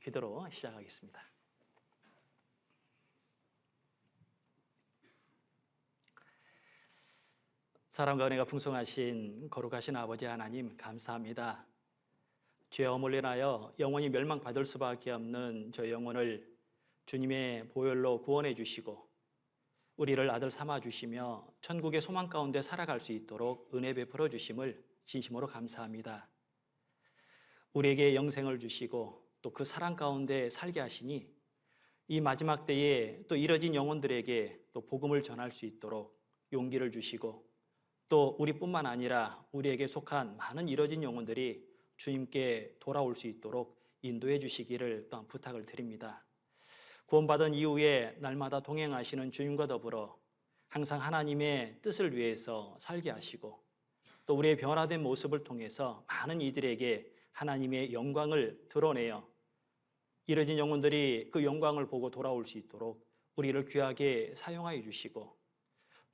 기도로 시작하겠습니다. 사랑과 은혜가 풍성하신 거룩하신 아버지 하나님, 감사합니다. 죄 어물로 인하여 영원히 멸망받을 수밖에 없는 저 영혼을 주님의 보혈로 구원해 주시고 우리를 아들 삼아 주시며 천국의 소망 가운데 살아갈 수 있도록 은혜 베풀어 주심을 진심으로 감사합니다. 우리에게 영생을 주시고 또 그 사랑 가운데 살게 하시니 이 마지막 때에 또 잃어진 영혼들에게 또 복음을 전할 수 있도록 용기를 주시고 또 우리뿐만 아니라 우리에게 속한 많은 잃어진 영혼들이 주님께 돌아올 수 있도록 인도해 주시기를 또한 부탁을 드립니다. 구원받은 이후에 날마다 동행하시는 주님과 더불어 항상 하나님의 뜻을 위해서 살게 하시고 또 우리의 변화된 모습을 통해서 많은 이들에게 하나님의 영광을 드러내어 잃어진 영혼들이 그 영광을 보고 돌아올 수 있도록 우리를 귀하게 사용하여 주시고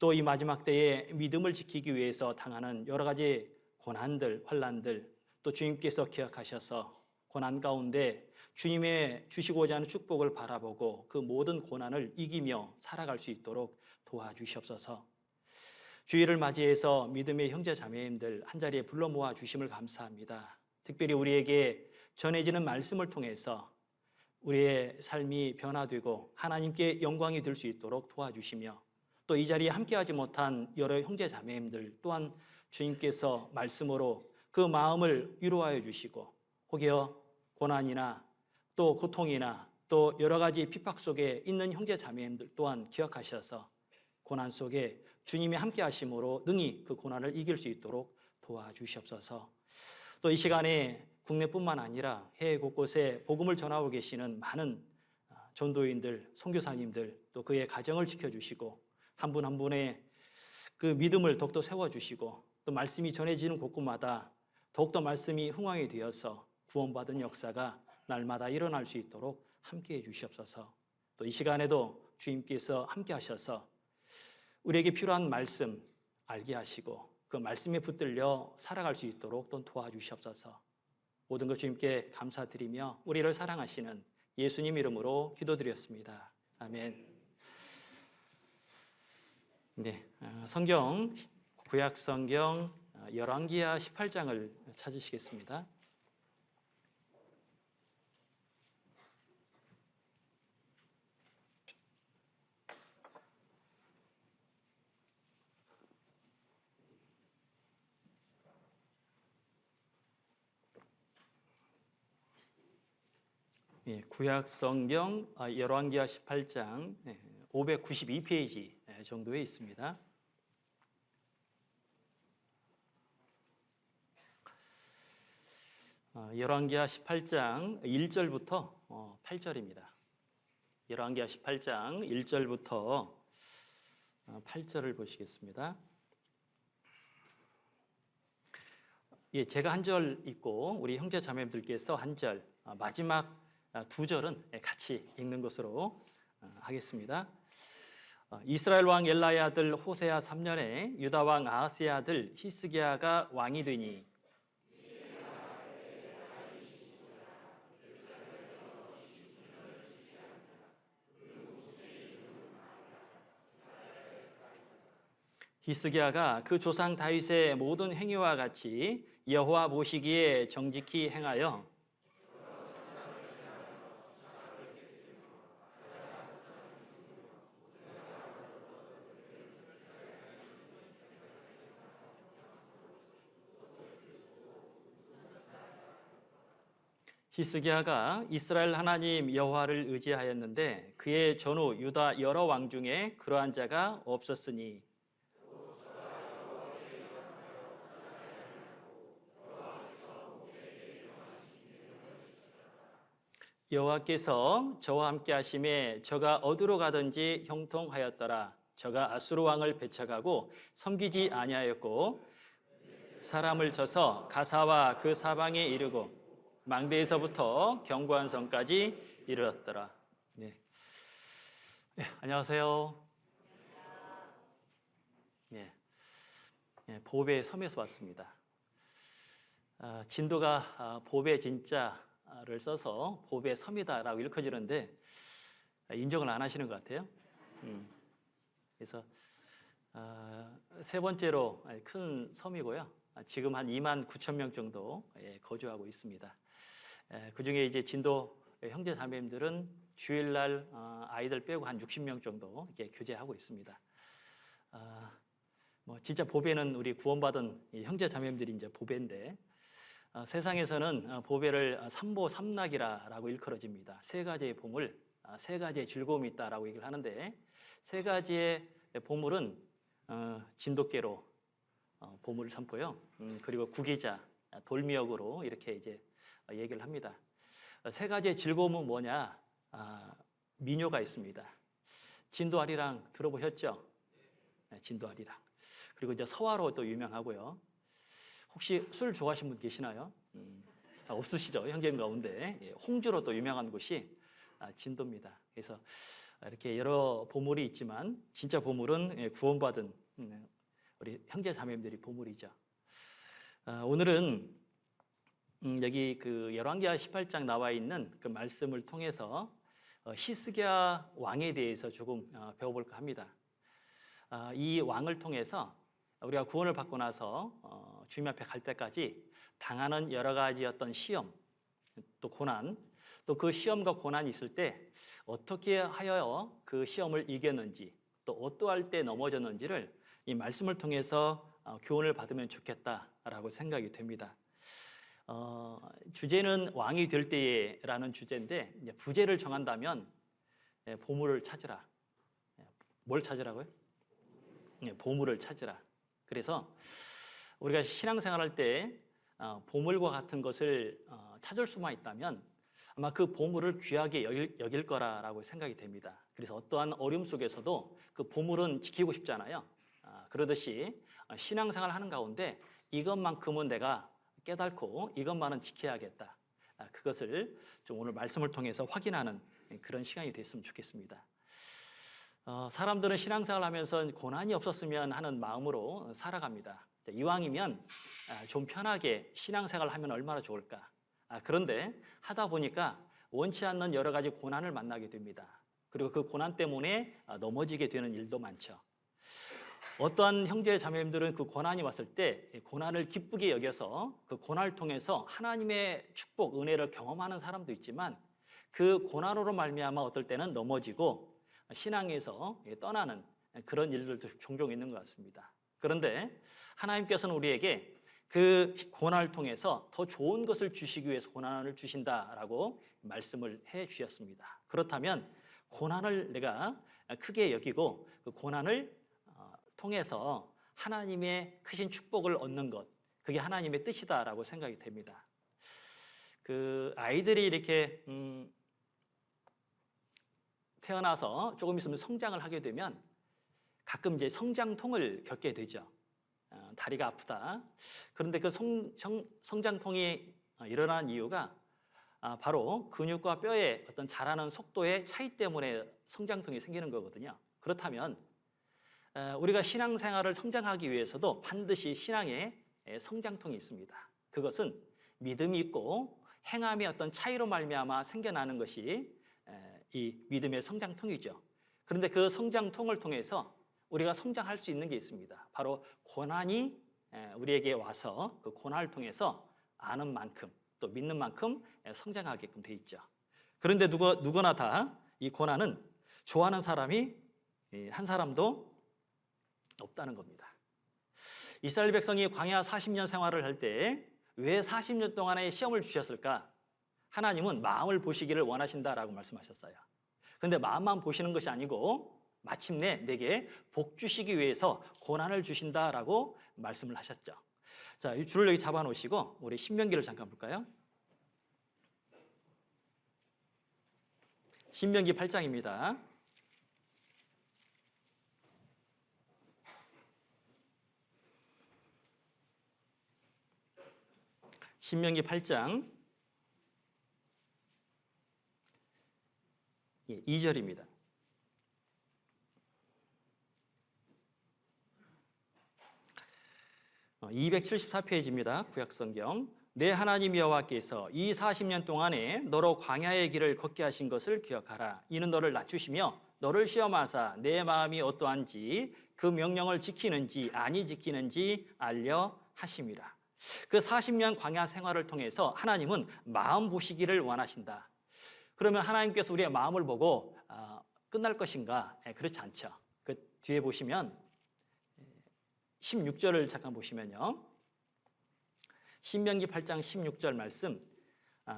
또 이 마지막 때에 믿음을 지키기 위해서 당하는 여러 가지 고난들, 환난들 또 주님께서 기억하셔서 고난 가운데 주님의 주시고자 하는 축복을 바라보고 그 모든 고난을 이기며 살아갈 수 있도록 도와주시옵소서. 주일을 맞이해서 믿음의 형제 자매님들 한자리에 불러 모아 주심을 감사합니다. 특별히 우리에게 전해지는 말씀을 통해서 우리의 삶이 변화되고 하나님께 영광이 될 수 있도록 도와주시며 또 이 자리에 함께하지 못한 여러 형제 자매님들 또한 주님께서 말씀으로 그 마음을 위로하여 주시고 혹여 고난이나 또 고통이나 또 여러 가지 핍박 속에 있는 형제 자매님들 또한 기억하셔서 고난 속에 주님이 함께 하심으로 능히 그 고난을 이길 수 있도록 도와주시옵소서. 또 이 시간에 국내뿐만 아니라 해외 곳곳에 복음을 전하고 계시는 많은 전도인들, 선교사님들 또 그의 가정을 지켜주시고 한 분 한 분의 그 믿음을 더욱더 세워주시고 또 말씀이 전해지는 곳곳마다 더욱더 말씀이 흥황이 되어서 구원받은 역사가 날마다 일어날 수 있도록 함께해 주시옵소서. 또 이 시간에도 주님께서 함께 하셔서 우리에게 필요한 말씀 알게 하시고 그 말씀에 붙들려 살아갈 수 있도록 또 도와주시옵소서. 모든 것 주님께 감사드리며 우리를 사랑하시는 예수님 이름으로 기도드렸습니다. 아멘. 네, 성경 구약 성경 열왕기하 18장을 찾으시겠습니다. 예, 구약 성경 열왕기하 18장 592페이지 정도에 있습니다. 열왕기하 18장 1절부터 8절입니다. 열왕기하 18장 1절부터 8절을 보시겠습니다. 예, 제가 한 절 읽고 우리 형제 자매들께서 한 절, 마지막 두 절은 같이 읽는 것으로 하겠습니다. 이스라엘 왕 엘라의 아들 호세아 3년에 유다 왕 아하스의 아들 히스기야가 왕이 되니 히스기야가 그 조상 다윗의 모든 행위와 같이 여호와 보시기에 정직히 행하여 히스기야가 이스라엘 하나님 여호와를 의지하였는데 그의 전후 유다 여러 왕 중에 그러한 자가 없었으니 여호와께서 저와 함께 하심에 저가 어디로 가든지 형통하였더라. 저가 아수르 왕을 배척하고 섬기지 아니하였고 사람을 쳐서 가사와 그 사방에 이르고 망대에서부터 견고한 성까지 이르렀더라. 네. 네, 안녕하세요. 네. 보배 섬에서 왔습니다. 진도가 보배 진짜 섬이다를 써서 보배 섬이다라고 읽혀지는데 인정을 안 하시는 것 같아요. 그래서 세 번째로 큰 섬이고요. 지금 한 2만 9천 명 정도 거주하고 있습니다. 그중에 이제 진도 형제 자매님들은 주일날 아이들 빼고 한 60명 정도 이렇게 교제하고 있습니다. 뭐 진짜 보배는 우리 구원받은 형제 자매님들이 이제 보배인데 세상에서는 보배를 삼보 삼락이라고 일컬어집니다. 세 가지의 보물, 세 가지의 즐거움이 있다라고 얘기를 하는데 세 가지의 보물은 진돗개로 보물을 삼고요. 그리고 구기자, 돌미역으로 이렇게 이제 얘기를 합니다. 세 가지의 즐거움은 뭐냐? 미녀가 있습니다. 진도아리랑 들어보셨죠? 네, 진도아리랑. 그리고 이제 서화로 또 유명하고요. 혹시 술 좋아하시는 분 계시나요? 없으시죠? 형제님 가운데. 홍주로 또 유명한 곳이 진도입니다. 그래서 이렇게 여러 보물이 있지만 진짜 보물은 구원받은 우리 형제 자매님들이 보물이죠. 오늘은 여기 그 열왕기하 18장 나와 있는 그 말씀을 통해서 히스기야 왕에 대해서 조금 배워볼까 합니다. 이 왕을 통해서 우리가 구원을 받고 나서 주님 앞에 갈 때까지 당하는 여러 가지 어떤 시험, 또 고난, 또 그 시험과 고난이 있을 때 어떻게 하여 그 시험을 이겼는지, 또 어떠할 때 넘어졌는지를 이 말씀을 통해서 교훈을 받으면 좋겠다라고 생각이 됩니다. 주제는 왕이 될 때에라는 주제인데 부제를 정한다면 보물을 찾으라. 뭘 찾으라고요? 보물을 찾으라. 그래서 우리가 신앙생활할 때 보물과 같은 것을 찾을 수만 있다면 아마 그 보물을 귀하게 여길 거라고 생각이 됩니다. 그래서 어떠한 어려움 속에서도 그 보물은 지키고 싶잖아요. 그러듯이 신앙생활 하는 가운데 이것만큼은 내가 깨닫고 이것만은 지켜야겠다. 그것을 좀 오늘 말씀을 통해서 확인하는 그런 시간이 됐으면 좋겠습니다. 사람들은 신앙생활을 하면서 고난이 없었으면 하는 마음으로 살아갑니다. 이왕이면 좀 편하게 신앙생활을 하면 얼마나 좋을까. 그런데 하다 보니까 원치 않는 여러 가지 고난을 만나게 됩니다. 그리고 그 고난 때문에 넘어지게 되는 일도 많죠. 어떠한 형제 자매님들은 그 고난이 왔을 때 고난을 기쁘게 여겨서 그 고난을 통해서 하나님의 축복, 은혜를 경험하는 사람도 있지만 그 고난으로 말미암아 어떨 때는 넘어지고 신앙에서 떠나는 그런 일들도 종종 있는 것 같습니다. 그런데 하나님께서는 우리에게 그 고난을 통해서 더 좋은 것을 주시기 위해서 고난을 주신다라고 말씀을 해 주셨습니다. 그렇다면 고난을 내가 크게 여기고 그 고난을 통해서 하나님의 크신 축복을 얻는 것, 그게 하나님의 뜻이다라고 생각이 됩니다. 그 아이들이 이렇게 태어나서 조금 있으면 성장을 하게 되면 가끔 이제 성장통을 겪게 되죠. 다리가 아프다. 그런데 그 성장통이 일어나는 이유가 바로 근육과 뼈의 어떤 자라는 속도의 차이 때문에 성장통이 생기는 거거든요. 그렇다면 우리가 신앙생활을 성장하기 위해서도 반드시 신앙에 성장통이 있습니다. 그것은 믿음이 있고 행함의 어떤 차이로 말미암아 생겨나는 것이 이 믿음의 성장통이죠. 그런데 그 성장통을 통해서 우리가 성장할 수 있는 게 있습니다. 바로 고난이 우리에게 와서 그 고난을 통해서 아는 만큼 또 믿는 만큼 성장하게끔 돼 있죠. 그런데 누구나 다 이 고난은 좋아하는 사람이 한 사람도 없다는 겁니다. 이스라엘 백성이 광야 40년 생활을 할 때 왜 40년 동안의 시험을 주셨을까? 하나님은 마음을 보시기를 원하신다라고 말씀하셨어요. 그런데 마음만 보시는 것이 아니고 마침내 내게 복 주시기 위해서 고난을 주신다라고 말씀을 하셨죠. 자, 이 줄을 여기 잡아 놓으시고 우리 신명기를 잠깐 볼까요? 신명기 8장입니다. 신명기 8장 2절입니다. 274페이지입니다. 구약성경. 내 하나님 여호와께서 이 40년 동안에 너로 광야의 길을 걷게 하신 것을 기억하라. 이는 너를 낮추시며 너를 시험하사 내 마음이 어떠한지 그 명령을 지키는지 아니 지키는지 알려 하심이라. 그 40년 광야 생활을 통해서 하나님은 마음 보시기를 원하신다. 그러면 하나님께서 우리의 마음을 보고 끝날 것인가? 그렇지 않죠. 그 뒤에 보시면 16절을 잠깐 보시면요. 신명기 8장 16절 말씀.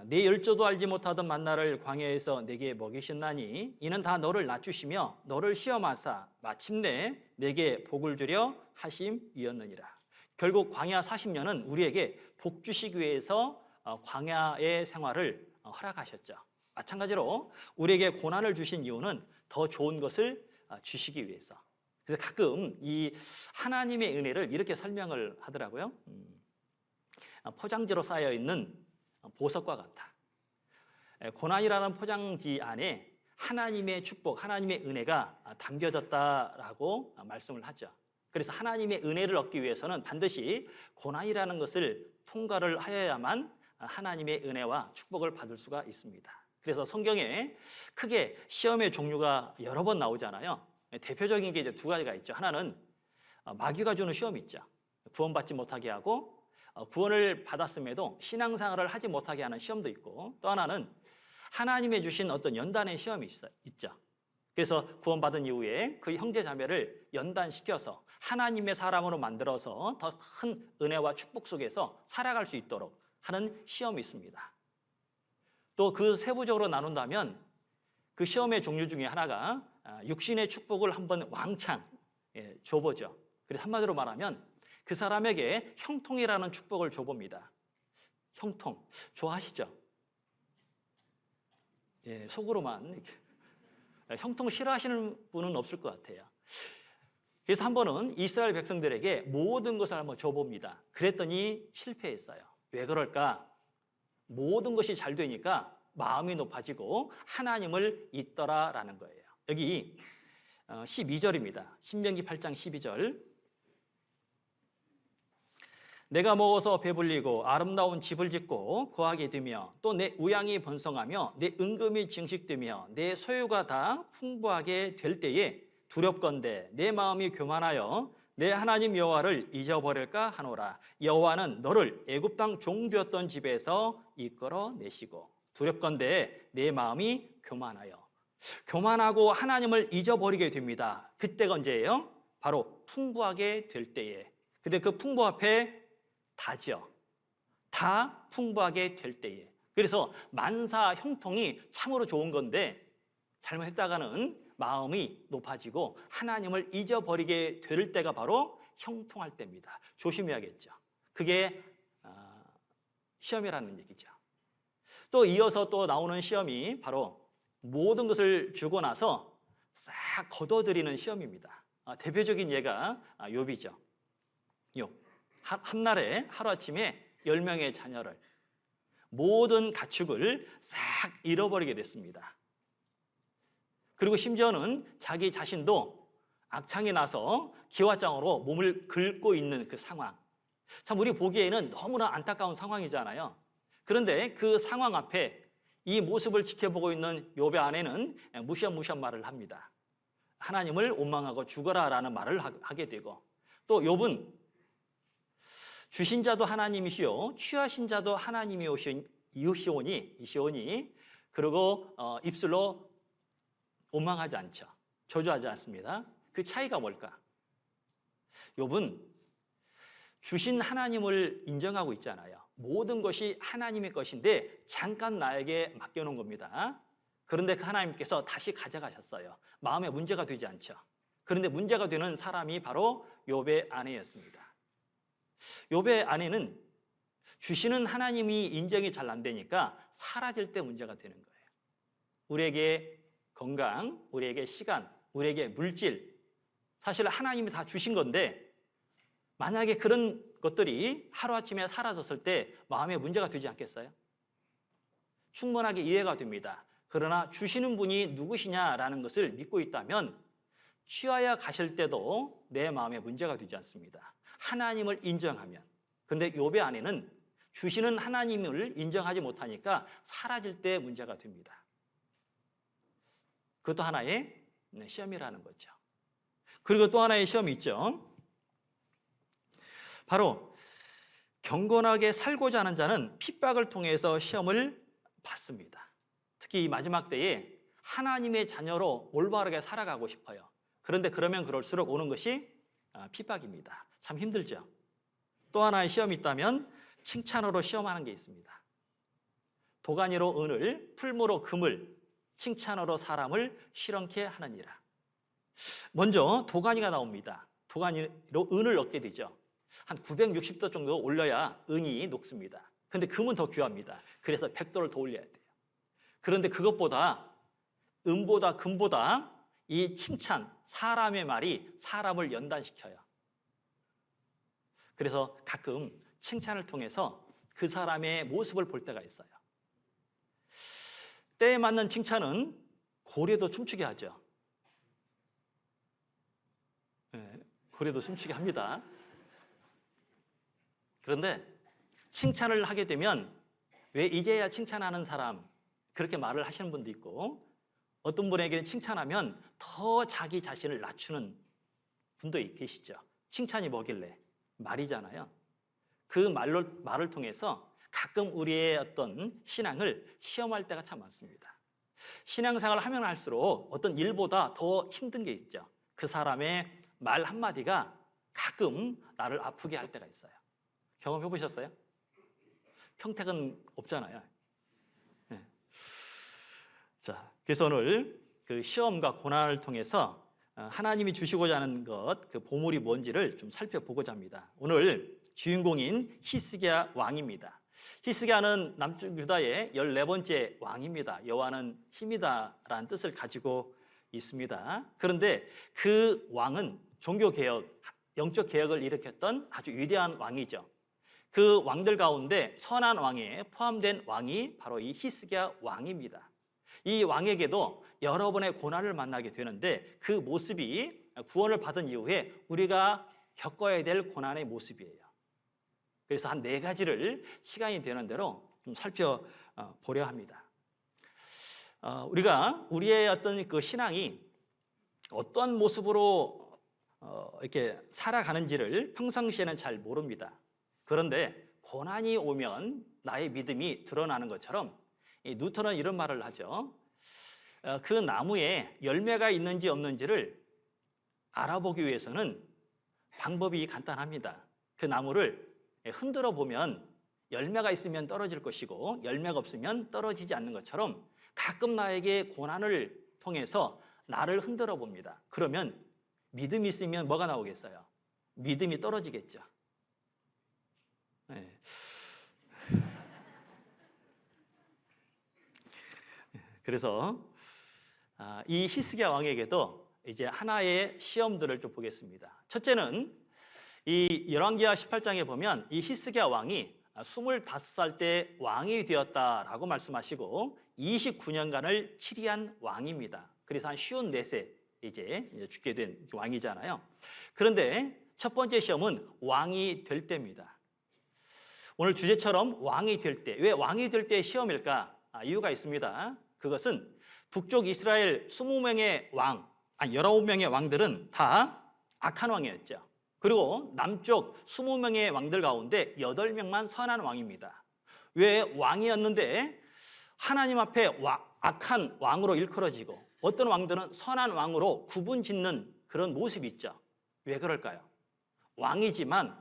내 열조도 알지 못하던 만나를 광야에서 내게 먹이셨나니 이는 다 너를 낮추시며 너를 시험하사 마침내 내게 복을 주려 하심이었느니라. 결국 광야 40년은 우리에게 복 주시기 위해서 광야의 생활을 허락하셨죠. 마찬가지로 우리에게 고난을 주신 이유는 더 좋은 것을 주시기 위해서. 그래서 가끔 이 하나님의 은혜를 이렇게 설명을 하더라고요. 포장지로 쌓여 있는 보석과 같아. 고난이라는 포장지 안에 하나님의 축복, 하나님의 은혜가 담겨졌다라고 말씀을 하죠. 그래서 하나님의 은혜를 얻기 위해서는 반드시 고난이라는 것을 통과를 하여야만 하나님의 은혜와 축복을 받을 수가 있습니다. 그래서 성경에 크게 시험의 종류가 여러 번 나오잖아요. 대표적인 게 이제 두 가지가 있죠. 하나는 마귀가 주는 시험이 있죠. 구원받지 못하게 하고 구원을 받았음에도 신앙생활을 하지 못하게 하는 시험도 있고, 또 하나는 하나님의 주신 어떤 연단의 시험이 있죠. 그래서 구원받은 이후에 그 형제 자매를 연단시켜서 하나님의 사람으로 만들어서 더 큰 은혜와 축복 속에서 살아갈 수 있도록 하는 시험이 있습니다. 또 그 세부적으로 나눈다면 그 시험의 종류 중에 하나가 육신의 축복을 한번 왕창 줘보죠. 그래서 한마디로 말하면 그 사람에게 형통이라는 축복을 줘봅니다. 형통 좋아하시죠? 속으로만 형통 싫어하시는 분은 없을 것 같아요. 그래서 한 번은 이스라엘 백성들에게 모든 것을 한번 줘봅니다. 그랬더니 실패했어요. 왜 그럴까? 모든 것이 잘 되니까 마음이 높아지고 하나님을 잊더라라는 거예요. 여기 12절입니다. 신명기 8장 12절. 내가 먹어서 배불리고 아름다운 집을 짓고 거하게 되며 또 내 우양이 번성하며 내 은금이 증식되며 내 소유가 다 풍부하게 될 때에 두렵건대 내 마음이 교만하여 내 하나님 여호와를 잊어버릴까 하노라. 여호와는 너를 애굽 땅 종되었던 집에서 이끌어 내시고 두렵건대 내 마음이 교만하여. 교만하고 하나님을 잊어버리게 됩니다. 그때가 언제예요? 바로 풍부하게 될 때에. 근데 그 풍부 앞에 다죠. 다 풍부하게 될 때에. 그래서 만사 형통이 참으로 좋은 건데 잘못했다가는 마음이 높아지고 하나님을 잊어버리게 될 때가 바로 형통할 때입니다. 조심해야겠죠. 그게 시험이라는 얘기죠. 또 이어서 또 나오는 시험이 바로 모든 것을 주고 나서 싹 거둬들이는 시험입니다. 대표적인 예가 욥이죠. 욥. 한날에 하루아침에 10명의 자녀를 모든 가축을 싹 잃어버리게 됐습니다. 그리고 심지어는 자기 자신도 악창이 나서 기와장으로 몸을 긁고 있는 그 상황. 참 우리 보기에는 너무나 안타까운 상황이잖아요. 그런데 그 상황 앞에 이 모습을 지켜보고 있는 욥의 아내는 무시한 말을 합니다. 하나님을 원망하고 죽어라라는 말을 하게 되고, 또 욥은 주신 자도 하나님이시오 취하신 자도 하나님이시오니 그리고 입술로 원망하지 않죠. 저주하지 않습니다. 그 차이가 뭘까? 욥은 주신 하나님을 인정하고 있잖아요. 모든 것이 하나님의 것인데 잠깐 나에게 맡겨놓은 겁니다. 그런데 그 하나님께서 다시 가져가셨어요. 마음에 문제가 되지 않죠. 그런데 문제가 되는 사람이 바로 욥의 아내였습니다. 욥의 아내는 주시는 하나님이 인정이 잘 안 되니까 사라질 때 문제가 되는 거예요. 우리에게 건강, 우리에게 시간, 우리에게 물질, 사실 하나님이 다 주신 건데 만약에 그런 것들이 하루아침에 사라졌을 때 마음에 문제가 되지 않겠어요? 충분하게 이해가 됩니다. 그러나 주시는 분이 누구시냐라는 것을 믿고 있다면 취하여 가실 때도 내 마음에 문제가 되지 않습니다. 하나님을 인정하면. 그런데 욥의 아내는 주시는 하나님을 인정하지 못하니까 사라질 때 문제가 됩니다. 그것도 하나의 시험이라는 거죠. 그리고 또 하나의 시험이 있죠. 바로 경건하게 살고자 하는 자는 핍박을 통해서 시험을 받습니다. 특히 이 마지막 때에 하나님의 자녀로 올바르게 살아가고 싶어요. 그런데 그러면 그럴수록 오는 것이 핍박입니다. 참 힘들죠. 또 하나의 시험이 있다면 칭찬으로 시험하는 게 있습니다. 도가니로 은을, 풀무로 금을, 칭찬으로 사람을 실험케 하느니라. 먼저 도가니가 나옵니다. 도가니로 은을 얻게 되죠. 한 960도 정도 올려야 은이 녹습니다. 그런데 금은 더 귀합니다. 그래서 100도를 더 올려야 돼요. 그런데 그것보다 은보다 금보다 이 칭찬, 사람의 말이 사람을 연단시켜요. 그래서 가끔 칭찬을 통해서 그 사람의 모습을 볼 때가 있어요. 때에 맞는 칭찬은 고래도 춤추게 하죠. 고래도 춤추게 합니다. 그런데 칭찬을 하게 되면 왜 이제야 칭찬하는 사람 그렇게 말을 하시는 분도 있고, 어떤 분에게는 칭찬하면 더 자기 자신을 낮추는 분도 계시죠. 칭찬이 뭐길래? 말이잖아요. 그 말을 통해서 가끔 우리의 어떤 신앙을 시험할 때가 참 많습니다. 신앙생활을 하면 할수록 어떤 일보다 더 힘든 게 있죠. 그 사람의 말 한마디가 가끔 나를 아프게 할 때가 있어요. 경험해 보셨어요? 평택은 없잖아요. 네. 자, 그래서 오늘 그 시험과 고난을 통해서 하나님이 주시고자 하는 것, 그 보물이 뭔지를 좀 살펴보고자 합니다. 오늘 주인공인 히스기야 왕입니다. 히스기야는 남쪽 유다의 14번째 왕입니다. 여호와는 힘이다라는 뜻을 가지고 있습니다. 그런데 그 왕은 종교개혁, 영적 개혁을 일으켰던 아주 위대한 왕이죠. 그 왕들 가운데 선한 왕에 포함된 왕이 바로 이 히스기야 왕입니다. 이 왕에게도 여러 번의 고난을 만나게 되는데 그 모습이 구원을 받은 이후에 우리가 겪어야 될 고난의 모습이에요. 그래서 한 4가지를 시간이 되는 대로 좀 살펴보려 합니다. 우리가 우리의 어떤 그 신앙이 어떤 모습으로 이렇게 살아가는지를 평상시에는 잘 모릅니다. 그런데 고난이 오면 나의 믿음이 드러나는 것처럼 뉴턴은 이런 말을 하죠. 그 나무에 열매가 있는지 없는지를 알아보기 위해서는 방법이 간단합니다. 그 나무를 흔들어 보면 열매가 있으면 떨어질 것이고 열매가 없으면 떨어지지 않는 것처럼 가끔 나에게 고난을 통해서 나를 흔들어 봅니다. 그러면 믿음이 있으면 뭐가 나오겠어요? 믿음이 떨어지겠죠. 네. 그래서 이 히스기야 왕에게도 이제 하나의 시험들을 좀 보겠습니다. 첫째는 이 열왕기하 18장에 보면 이 히스기야 왕이 25살 때 왕이 되었다라고 말씀하시고 29년간을 치리한 왕입니다. 그래서 한 54세 이제 죽게 된 왕이잖아요. 그런데 첫 번째 시험은 왕이 될 때입니다. 오늘 주제처럼 왕이 될 때, 왜 왕이 될 때 시험일까? 이유가 있습니다. 그것은 북쪽 이스라엘 20명의 왕, 19명의 왕들은 다 악한 왕이었죠. 그리고 남쪽 20명의 왕들 가운데 8명만 선한 왕입니다. 왜 왕이었는데 하나님 앞에 악한 왕으로 일컬어지고 어떤 왕들은 선한 왕으로 구분짓는 그런 모습이 있죠. 왜 그럴까요? 왕이지만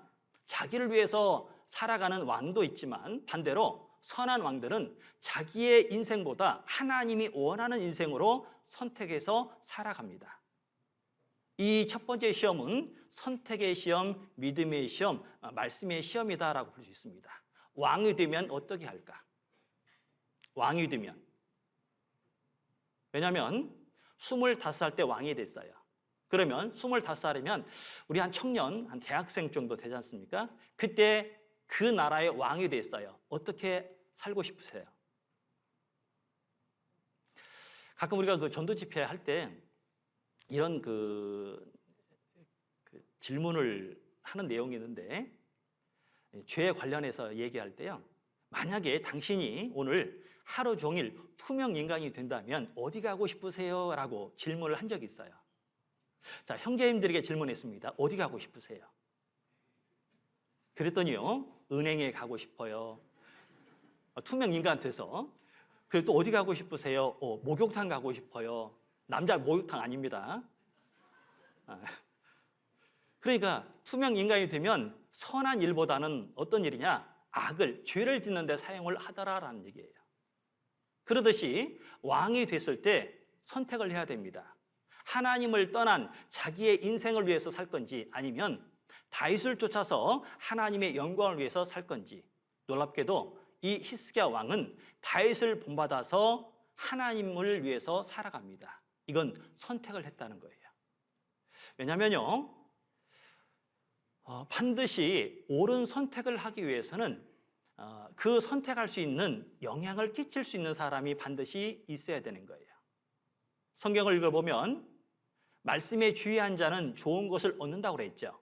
자기를 위해서 살아가는 왕도 있지만 반대로 선한 왕들은 자기의 인생보다 하나님이 원하는 인생으로 선택해서 살아갑니다. 이 첫 번째 시험은 선택의 시험, 믿음의 시험, 말씀의 시험이다라고 볼 수 있습니다. 왕이 되면 어떻게 할까? 왕이 되면. 왜냐하면 25살 때 왕이 됐어요. 그러면 25살이면 우리 한 청년, 한 대학생 정도 되지 않습니까? 그때 그 나라의 왕이 됐어요. 어떻게 살고 싶으세요? 가끔 우리가 그 전도 집회 할 때 이런 그 질문을 하는 내용이 있는데 죄에 관련해서 얘기할 때요. 만약에 당신이 오늘 하루 종일 투명 인간이 된다면 어디 가고 싶으세요? 라고 질문을 한 적이 있어요. 자, 형제님들에게 질문했습니다. 어디 가고 싶으세요? 그랬더니요, 은행에 가고 싶어요. 투명 인간 돼서. 그리고 또 어디 가고 싶으세요? 목욕탕 가고 싶어요. 남자 목욕탕 아닙니다. 그러니까 투명 인간이 되면 선한 일보다는 어떤 일이냐? 악을, 죄를 짓는 데 사용을 하더라라는 얘기예요. 그러듯이 왕이 됐을 때 선택을 해야 됩니다. 하나님을 떠난 자기의 인생을 위해서 살 건지 아니면 다윗을 쫓아서 하나님의 영광을 위해서 살 건지. 놀랍게도 이 히스기야 왕은 다윗을 본받아서 하나님을 위해서 살아갑니다. 이건 선택을 했다는 거예요. 왜냐하면요, 반드시 옳은 선택을 하기 위해서는 그 선택할 수 있는 영향을 끼칠 수 있는 사람이 반드시 있어야 되는 거예요. 성경을 읽어보면 말씀에 주의한 자는 좋은 것을 얻는다고 그랬죠.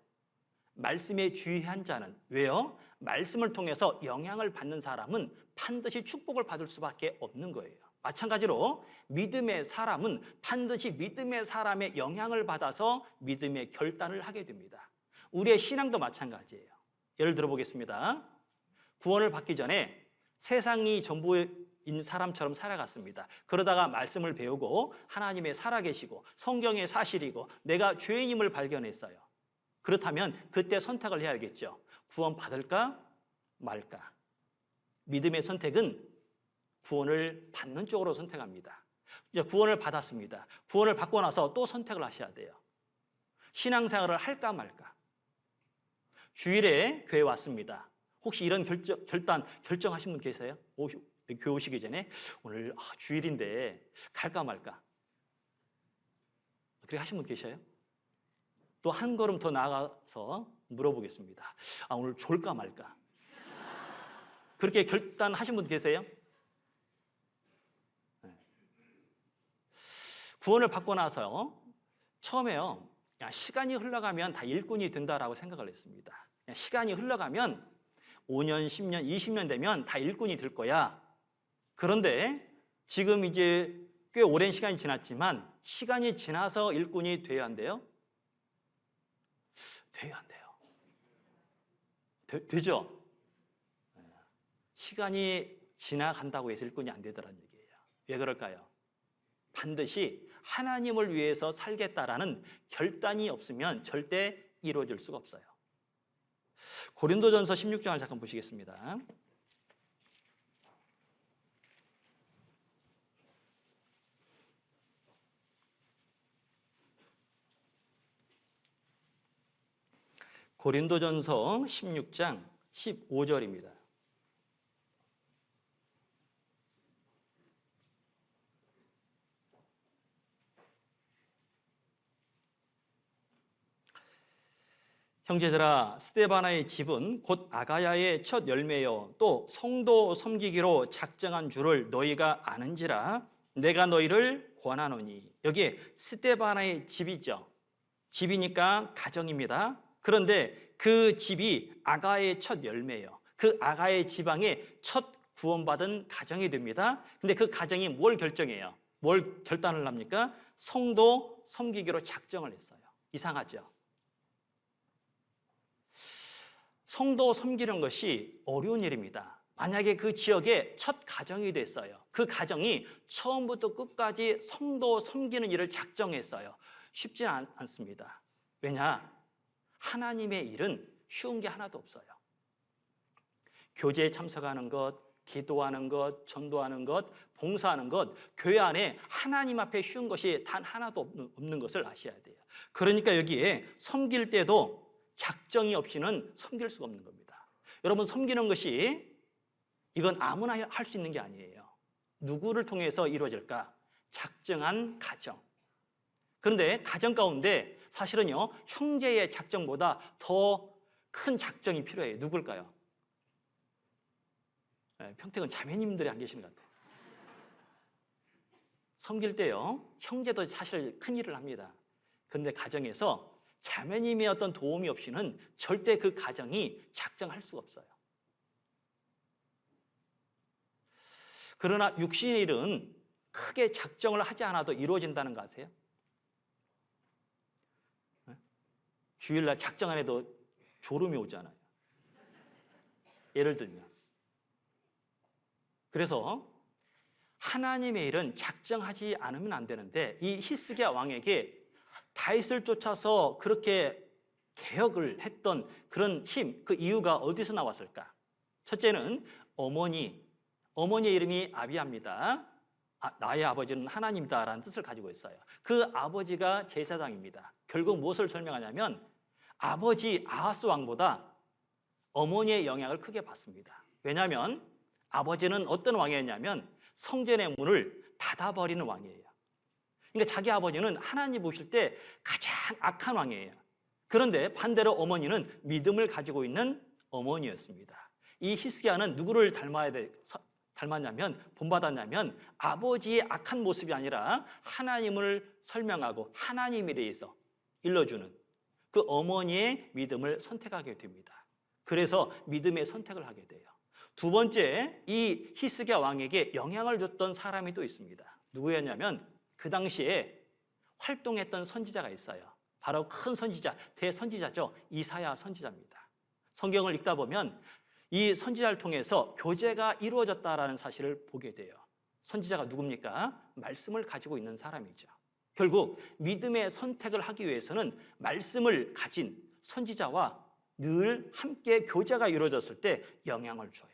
말씀에 주의한 자는, 왜요? 말씀을 통해서 영향을 받는 사람은 반드시 축복을 받을 수밖에 없는 거예요. 마찬가지로 믿음의 사람은 반드시 믿음의 사람의 영향을 받아서 믿음의 결단을 하게 됩니다. 우리의 신앙도 마찬가지예요. 예를 들어 보겠습니다. 구원을 받기 전에 세상이 전부인 사람처럼 살아갔습니다. 그러다가 말씀을 배우고 하나님의 살아계시고 성경의 사실이고 내가 죄인임을 발견했어요. 그렇다면 그때 선택을 해야겠죠. 구원 받을까 말까. 믿음의 선택은 구원을 받는 쪽으로 선택합니다. 이제 구원을 받았습니다. 구원을 받고 나서 또 선택을 하셔야 돼요. 신앙생활을 할까 말까. 주일에 교회 왔습니다. 혹시 이런 결정하신 분 계세요? 교회 오시기 전에 오늘 주일인데 갈까 말까. 그렇게 하신 분 계셔요? 또 한 걸음 더 나아가서 물어보겠습니다. 오늘 졸까 말까? 그렇게 결단하신 분 계세요? 네. 구원을 받고 나서 처음에요, 시간이 흘러가면 다 일꾼이 된다라고 생각을 했습니다. 시간이 흘러가면 5년, 10년, 20년 되면 다 일꾼이 될 거야. 그런데 지금 이제 꽤 오랜 시간이 지났지만 시간이 지나서 일꾼이 돼야 한대요? 돼야 안 돼요. 되죠? 시간이 지나간다고 해서 일꾼이 안 되더라는 얘기예요. 왜 그럴까요? 반드시 하나님을 위해서 살겠다라는 결단이 없으면 절대 이루어질 수가 없어요. 고린도전서 16장을 잠깐 보시겠습니다. 고린도전서 16장 15절입니다. 형제들아, 스데바나의 집은 곧 아가야의 첫 열매요 또 성도 섬기기로 작정한 줄을 너희가 아는지라 내가 너희를 권하노니. 여기에 스데바나의 집이죠. 집이니까 가정입니다. 그런데 그 집이 아가의 첫 열매예요. 그 아가의 지방의 첫 구원받은 가정이 됩니다. 근데 그 가정이 뭘 결정해요? 뭘 결단을 합니까? 성도 섬기기로 작정을 했어요. 이상하죠? 성도 섬기는 것이 어려운 일입니다. 만약에 그 지역에 첫 가정이 됐어요. 그 가정이 처음부터 끝까지 성도 섬기는 일을 작정했어요. 쉽지 않습니다. 왜냐? 하나님의 일은 쉬운 게 하나도 없어요. 교제에 참석하는 것, 기도하는 것, 전도하는 것, 봉사하는 것, 교회 안에 하나님 앞에 쉬운 것이 단 하나도 없는 것을 아셔야 돼요. 그러니까 여기에 섬길 때도 작정이 없이는 섬길 수가 없는 겁니다. 여러분, 섬기는 것이 이건 아무나 할 수 있는 게 아니에요. 누구를 통해서 이루어질까? 작정한 가정. 그런데 가정 가운데 사실은요, 형제의 작정보다 더 큰 작정이 필요해요. 누굴까요? 평택은 자매님들이 안 계시는 것 같아요. 섬길 때요, 형제도 사실 큰 일을 합니다. 그런데 가정에서 자매님의 어떤 도움이 없이는 절대 그 가정이 작정할 수가 없어요. 그러나 육신의 일은 크게 작정을 하지 않아도 이루어진다는 거 아세요? 주일날 작정 안 해도 졸음이 오잖아요. 예를 들면. 그래서 하나님의 일은 작정하지 않으면 안 되는데 이 히스기야 왕에게 다윗을 쫓아서 그렇게 개혁을 했던 그런 힘, 그 이유가 어디서 나왔을까? 첫째는 어머니의 이름이 아비야입니다. 나의 아버지는 하나님이다라는 뜻을 가지고 있어요. 그 아버지가 제사장입니다. 결국 무엇을 설명하냐면 아버지 아하스 왕보다 어머니의 영향을 크게 받습니다. 왜냐하면 아버지는 어떤 왕이었냐면 성전의 문을 닫아버리는 왕이에요. 그러니까 자기 아버지는 하나님 보실 때 가장 악한 왕이에요. 그런데 반대로 어머니는 믿음을 가지고 있는 어머니였습니다. 이 히스기야는 누구를 닮았냐면 본받았냐면 아버지의 악한 모습이 아니라 하나님을 설명하고 하나님에 대해서 일러주는 그 어머니의 믿음을 선택하게 됩니다. 그래서 믿음의 선택을 하게 돼요. 두 번째, 이 히스기야 왕에게 영향을 줬던 사람이 또 있습니다. 누구였냐면 그 당시에 활동했던 선지자가 있어요. 바로 큰 선지자, 대선지자죠. 이사야 선지자입니다. 성경을 읽다 보면 이 선지자를 통해서 교제가 이루어졌다라는 사실을 보게 돼요. 선지자가 누굽니까? 말씀을 가지고 있는 사람이죠. 결국 믿음의 선택을 하기 위해서는 말씀을 가진 선지자와 늘 함께 교제가 이루어졌을 때 영향을 줘요.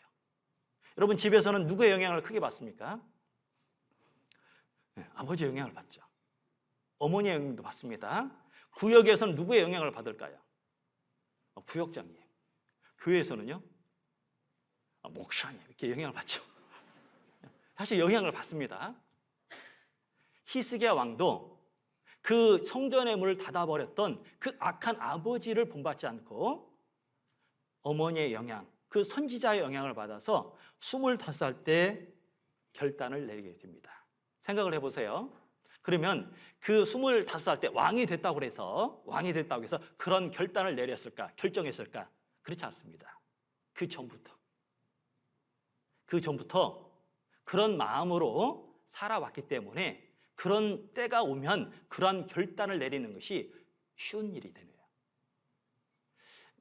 여러분 집에서는 누구의 영향을 크게 받습니까? 네, 아버지의 영향을 받죠. 어머니의 영향도 받습니다. 구역에서는 누구의 영향을 받을까요? 부역장님. 교회에서는요? 목사님 이렇게 영향을 받죠. 사실 영향을 받습니다. 히스기야 왕도 그 성전의 문을 닫아버렸던 그 악한 아버지를 본받지 않고 어머니의 영향, 그 선지자의 영향을 받아서 25살 때 결단을 내리게 됩니다. 생각을 해보세요. 그러면 그 25살 때 왕이 됐다고 해서 그런 결단을 내렸을까? 결정했을까? 그렇지 않습니다. 그 전부터 그런 마음으로 살아왔기 때문에 그런 때가 오면 그런 결단을 내리는 것이 쉬운 일이 되네요.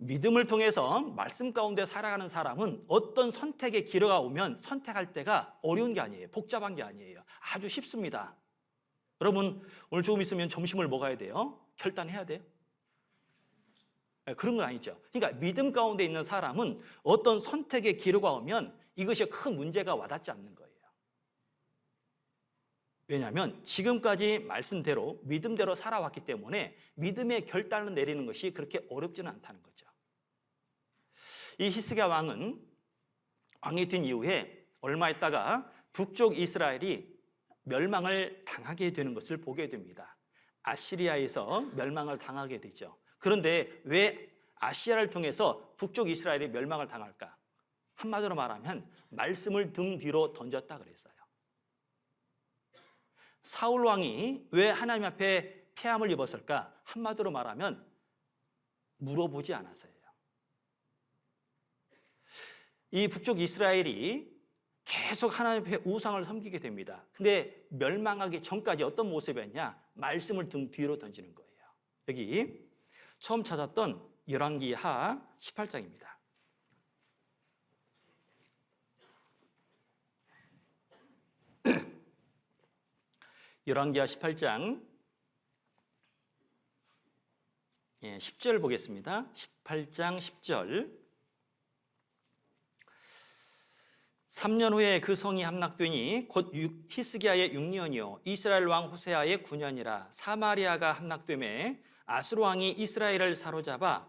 믿음을 통해서 말씀 가운데 살아가는 사람은 어떤 선택의 기회가 오면 선택할 때가 어려운 게 아니에요. 복잡한 게 아니에요. 아주 쉽습니다. 여러분 오늘 조금 있으면 점심을 먹어야 돼요. 결단해야 돼요. 그런 건 아니죠. 그러니까 믿음 가운데 있는 사람은 어떤 선택의 기회가 오면 이것이 큰 문제가 와닿지 않는 거예요. 왜냐하면 지금까지 말씀대로 믿음대로 살아왔기 때문에 믿음의 결단을 내리는 것이 그렇게 어렵지는 않다는 거죠. 이 히스기야 왕은 왕이 된 이후에 얼마 있다가 북쪽 이스라엘이 멸망을 당하게 되는 것을 보게 됩니다. 아시리아에서 멸망을 당하게 되죠. 그런데 왜 아시아를 통해서 북쪽 이스라엘이 멸망을 당할까? 한마디로 말하면 말씀을 등 뒤로 던졌다 그랬어요. 사울 왕이 왜 하나님 앞에 패함을 입었을까? 한마디로 말하면 물어보지 않았어요. 이 북쪽 이스라엘이 계속 하나님 앞에 우상을 섬기게 됩니다. 근데 멸망하기 전까지 어떤 모습이었냐? 말씀을 등 뒤로 던지는 거예요. 여기 처음 찾았던 열왕기하 18장입니다. 열왕기하 18장 10절 보겠습니다. 18장 10절 3년 후에 그 성이 함락되니 곧 히스기야의 6년이요 이스라엘 왕 호세아의 9년이라 사마리아가 함락되매 아수르 왕이 이스라엘을 사로잡아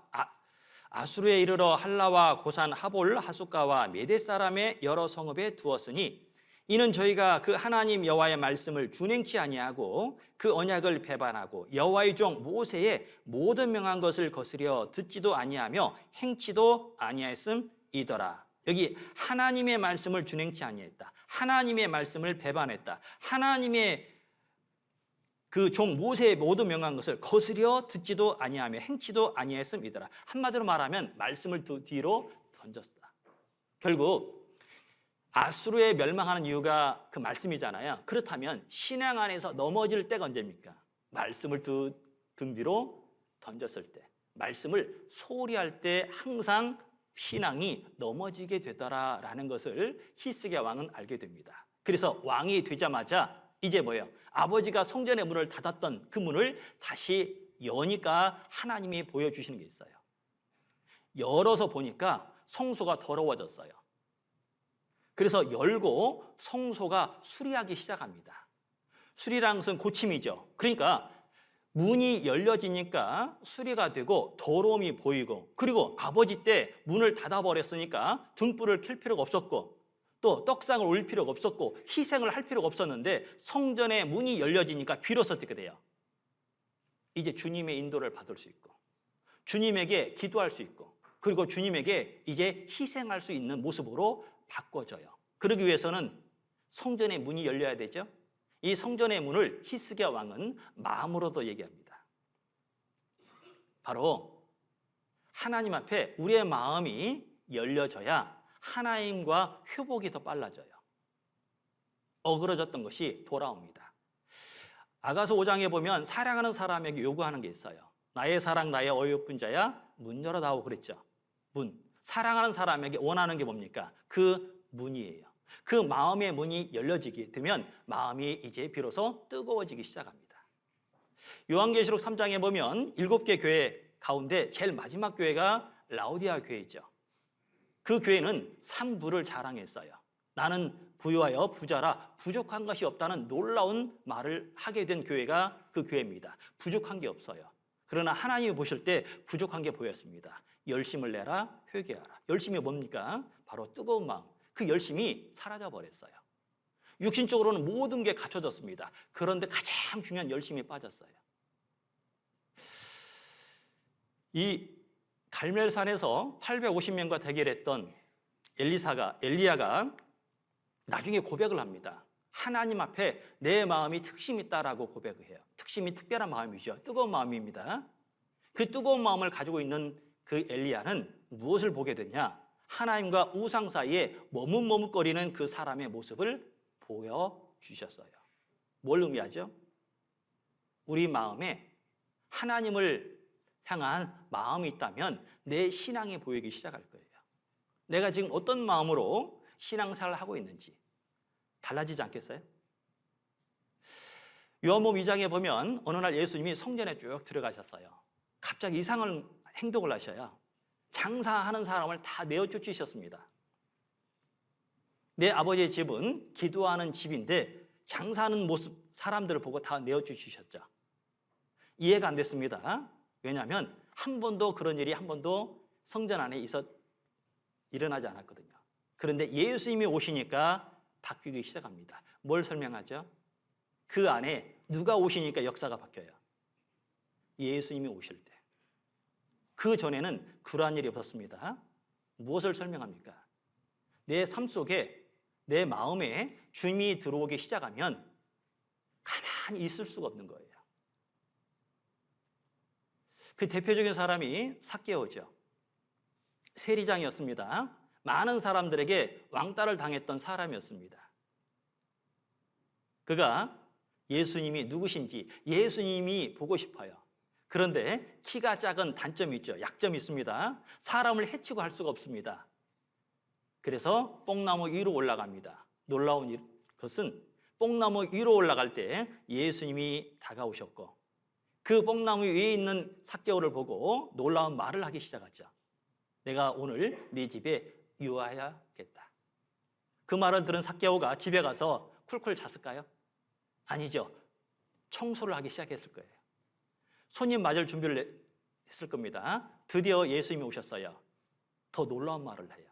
아수르에 이르러 할라와 고산 하볼 하숫가와 메대 사람의 여러 성읍에 두었으니 이는 저희가 그 하나님 여호와의 말씀을 준행치 아니하고 그 언약을 배반하고 여호와의 종 모세의 모든 명한 것을 거스려 듣지도 아니하며 행치도 아니하였음이더라. 여기 하나님의 말씀을 준행치 아니했다. 하나님의 말씀을 배반했다. 하나님의 그 종 모세의 모든 명한 것을 거스려 듣지도 아니하며 행치도 아니했음이더라. 한마디로 말하면 말씀을 뒤로 던졌다. 결국 아수르에 멸망하는 이유가 그 말씀이잖아요. 그렇다면 신앙 안에서 넘어질 때가 언제입니까? 말씀을 등 뒤로 던졌을 때, 말씀을 소홀히 할 때 항상 신앙이 넘어지게 되더라라는 것을 히스기야 왕은 알게 됩니다. 그래서 왕이 되자마자 이제 뭐예요? 아버지가 성전의 문을 닫았던 그 문을 다시 여니까 하나님이 보여주시는 게 있어요. 열어서 보니까 성소가 더러워졌어요. 그래서 열고 성소가 수리하기 시작합니다. 수리라는 것은 고침이죠. 그러니까 문이 열려지니까 수리가 되고 더러움이 보이고, 그리고 아버지 때 문을 닫아버렸으니까 등불을 켤 필요가 없었고 또 떡상을 올릴 필요가 없었고 희생을 할 필요가 없었는데 성전의 문이 열려지니까 비로소 어떻게 돼요? 이제 주님의 인도를 받을 수 있고 주님에게 기도할 수 있고 그리고 주님에게 이제 희생할 수 있는 모습으로 바꿔져요. 그러기 위해서는 성전의 문이 열려야 되죠. 이 성전의 문을 히스기야 왕은 마음으로도 얘기합니다. 바로 하나님 앞에 우리의 마음이 열려져야 하나님과 회복이 더 빨라져요. 어그러졌던 것이 돌아옵니다. 아가서 5장에 보면 사랑하는 사람에게 요구하는 게 있어요. 나의 사랑 나의 어여쁜 자야 문 열어다오 그랬죠. 문. 사랑하는 사람에게 원하는 게 뭡니까? 그 문이에요. 그 마음의 문이 열려지게 되면 마음이 이제 비로소 뜨거워지기 시작합니다. 요한계시록 3장에 보면 7개 교회 가운데 제일 마지막 교회가 라오디아 교회이죠. 그 교회는 산부를 자랑했어요. 나는 부유하여 부자라 부족한 것이 없다는 놀라운 말을 하게 된 교회가 그 교회입니다. 부족한 게 없어요. 그러나 하나님이 보실 때 부족한 게 보였습니다. 열심을 내라 회개하라. 열심이 뭡니까? 바로 뜨거운 마음. 그 열심이 사라져 버렸어요. 육신적으로는 모든 게 갖춰졌습니다. 그런데 가장 중요한 열심이 빠졌어요. 이 갈멜산에서 850명과 대결했던 엘리야가 나중에 고백을 합니다. 하나님 앞에 내 마음이 특심 있다라고 고백을 해요. 특심이 특별한 마음이죠. 뜨거운 마음입니다. 그 뜨거운 마음을 가지고 있는 그 엘리야는 무엇을 보게 되냐? 하나님과 우상 사이에 머뭇머뭇거리는 그 사람의 모습을 보여주셨어요. 뭘 의미하죠? 우리 마음에 하나님을 향한 마음이 있다면 내 신앙이 보이기 시작할 거예요. 내가 지금 어떤 마음으로 신앙생활을 하고 있는지 달라지지 않겠어요? 요한복음 2장에 보면 어느 날 예수님이 성전에 쭉 들어가셨어요. 갑자기 이상한 행동을 하셔요. 장사하는 사람을 다 내어 쫓으셨습니다. 내 아버지의 집은 기도하는 집인데 장사하는 모습 사람들을 보고 다 내어 쫓으셨죠. 이해가 안 됐습니다. 왜냐하면 한 번도 그런 일이 한 번도 성전 안에 일어나지 않았거든요. 그런데 예수님이 오시니까 바뀌기 시작합니다. 뭘 설명하죠? 그 안에 누가 오시니까 역사가 바뀌어요. 예수님이 오실 때. 그 전에는 그러한 일이 없었습니다. 무엇을 설명합니까? 내 삶 속에 내 마음에 주님이 들어오기 시작하면 가만히 있을 수가 없는 거예요. 그 대표적인 사람이 삭개오죠. 세리장이었습니다. 많은 사람들에게 왕따를 당했던 사람이었습니다. 그가 예수님이 누구신지 예수님이 보고 싶어요. 그런데 키가 작은 단점이 있죠. 약점이 있습니다. 사람을 해치고 할 수가 없습니다. 그래서 뽕나무 위로 올라갑니다. 놀라운 것은 뽕나무 위로 올라갈 때 예수님이 다가오셨고 그 뽕나무 위에 있는 삭개오를 보고 놀라운 말을 하기 시작하죠. 내가 오늘 네 집에 유하야겠다. 그 말을 들은 삭개오가 집에 가서 쿨쿨 잤을까요? 아니죠. 청소를 하기 시작했을 거예요. 손님 맞을 준비를 했을 겁니다. 드디어 예수님이 오셨어요. 더 놀라운 말을 해요.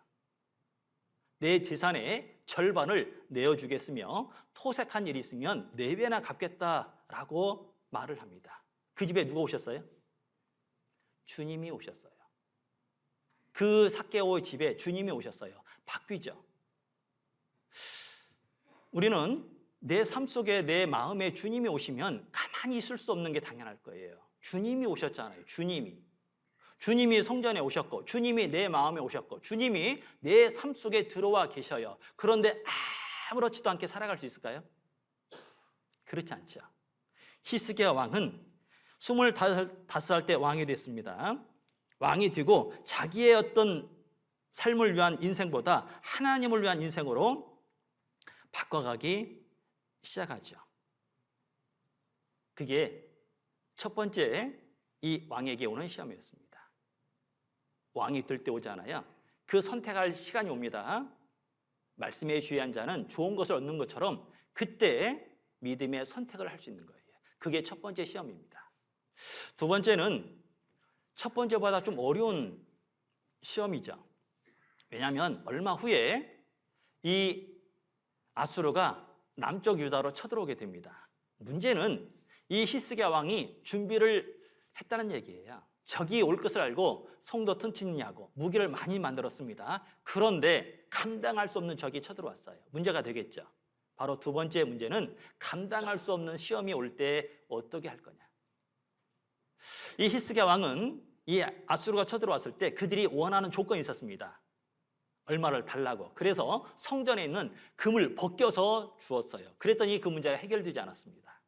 내 재산의 절반을 내어주겠으며 토색한 일이 있으면 4배나 갚겠다라고 말을 합니다. 그 집에 누가 오셨어요? 주님이 오셨어요. 그 삭개오의 집에 주님이 오셨어요. 바뀌죠. 우리는 내 삶 속에 내 마음에 주님이 오시면 가만히 있을 수 없는 게 당연할 거예요. 주님이 오셨잖아요. 주님이 성전에 오셨고, 주님이 내 마음에 오셨고, 주님이 내 삶 속에 들어와 계셔요. 그런데 아무렇지도 않게 살아갈 수 있을까요? 그렇지 않죠. 히스기야 왕은 25살 때 왕이 됐습니다. 왕이 되고 자기의 어떤 삶을 위한 인생보다 하나님을 위한 인생으로 바꿔가기 시작하죠. 그게 첫 번째 이 왕에게 오는 시험이었습니다. 왕이 될 때 오잖아요. 그 선택할 시간이 옵니다. 말씀에 주의한 자는 좋은 것을 얻는 것처럼 그때 믿음의 선택을 할 수 있는 거예요. 그게 첫 번째 시험입니다. 두 번째는 첫 번째보다 좀 어려운 시험이죠. 왜냐하면 얼마 후에 이 아수르가 남쪽 유다로 쳐들어오게 됩니다. 문제는 이 히스기야 왕이 준비를 했다는 얘기예요. 적이 올 것을 알고 성도 튼튼히하고 무기를 많이 만들었습니다. 그런데 감당할 수 없는 적이 쳐들어왔어요. 문제가 되겠죠. 바로 두 번째 문제는 감당할 수 없는 시험이 올 때 어떻게 할 거냐. 이 히스기야 왕은 이 아수르가 쳐들어왔을 때 그들이 원하는 조건이 있었습니다. 얼마를 달라고. 그래서 성전에 있는 금을 벗겨서 주었어요. 그랬더니 그 문제가 해결되지 않았습니다.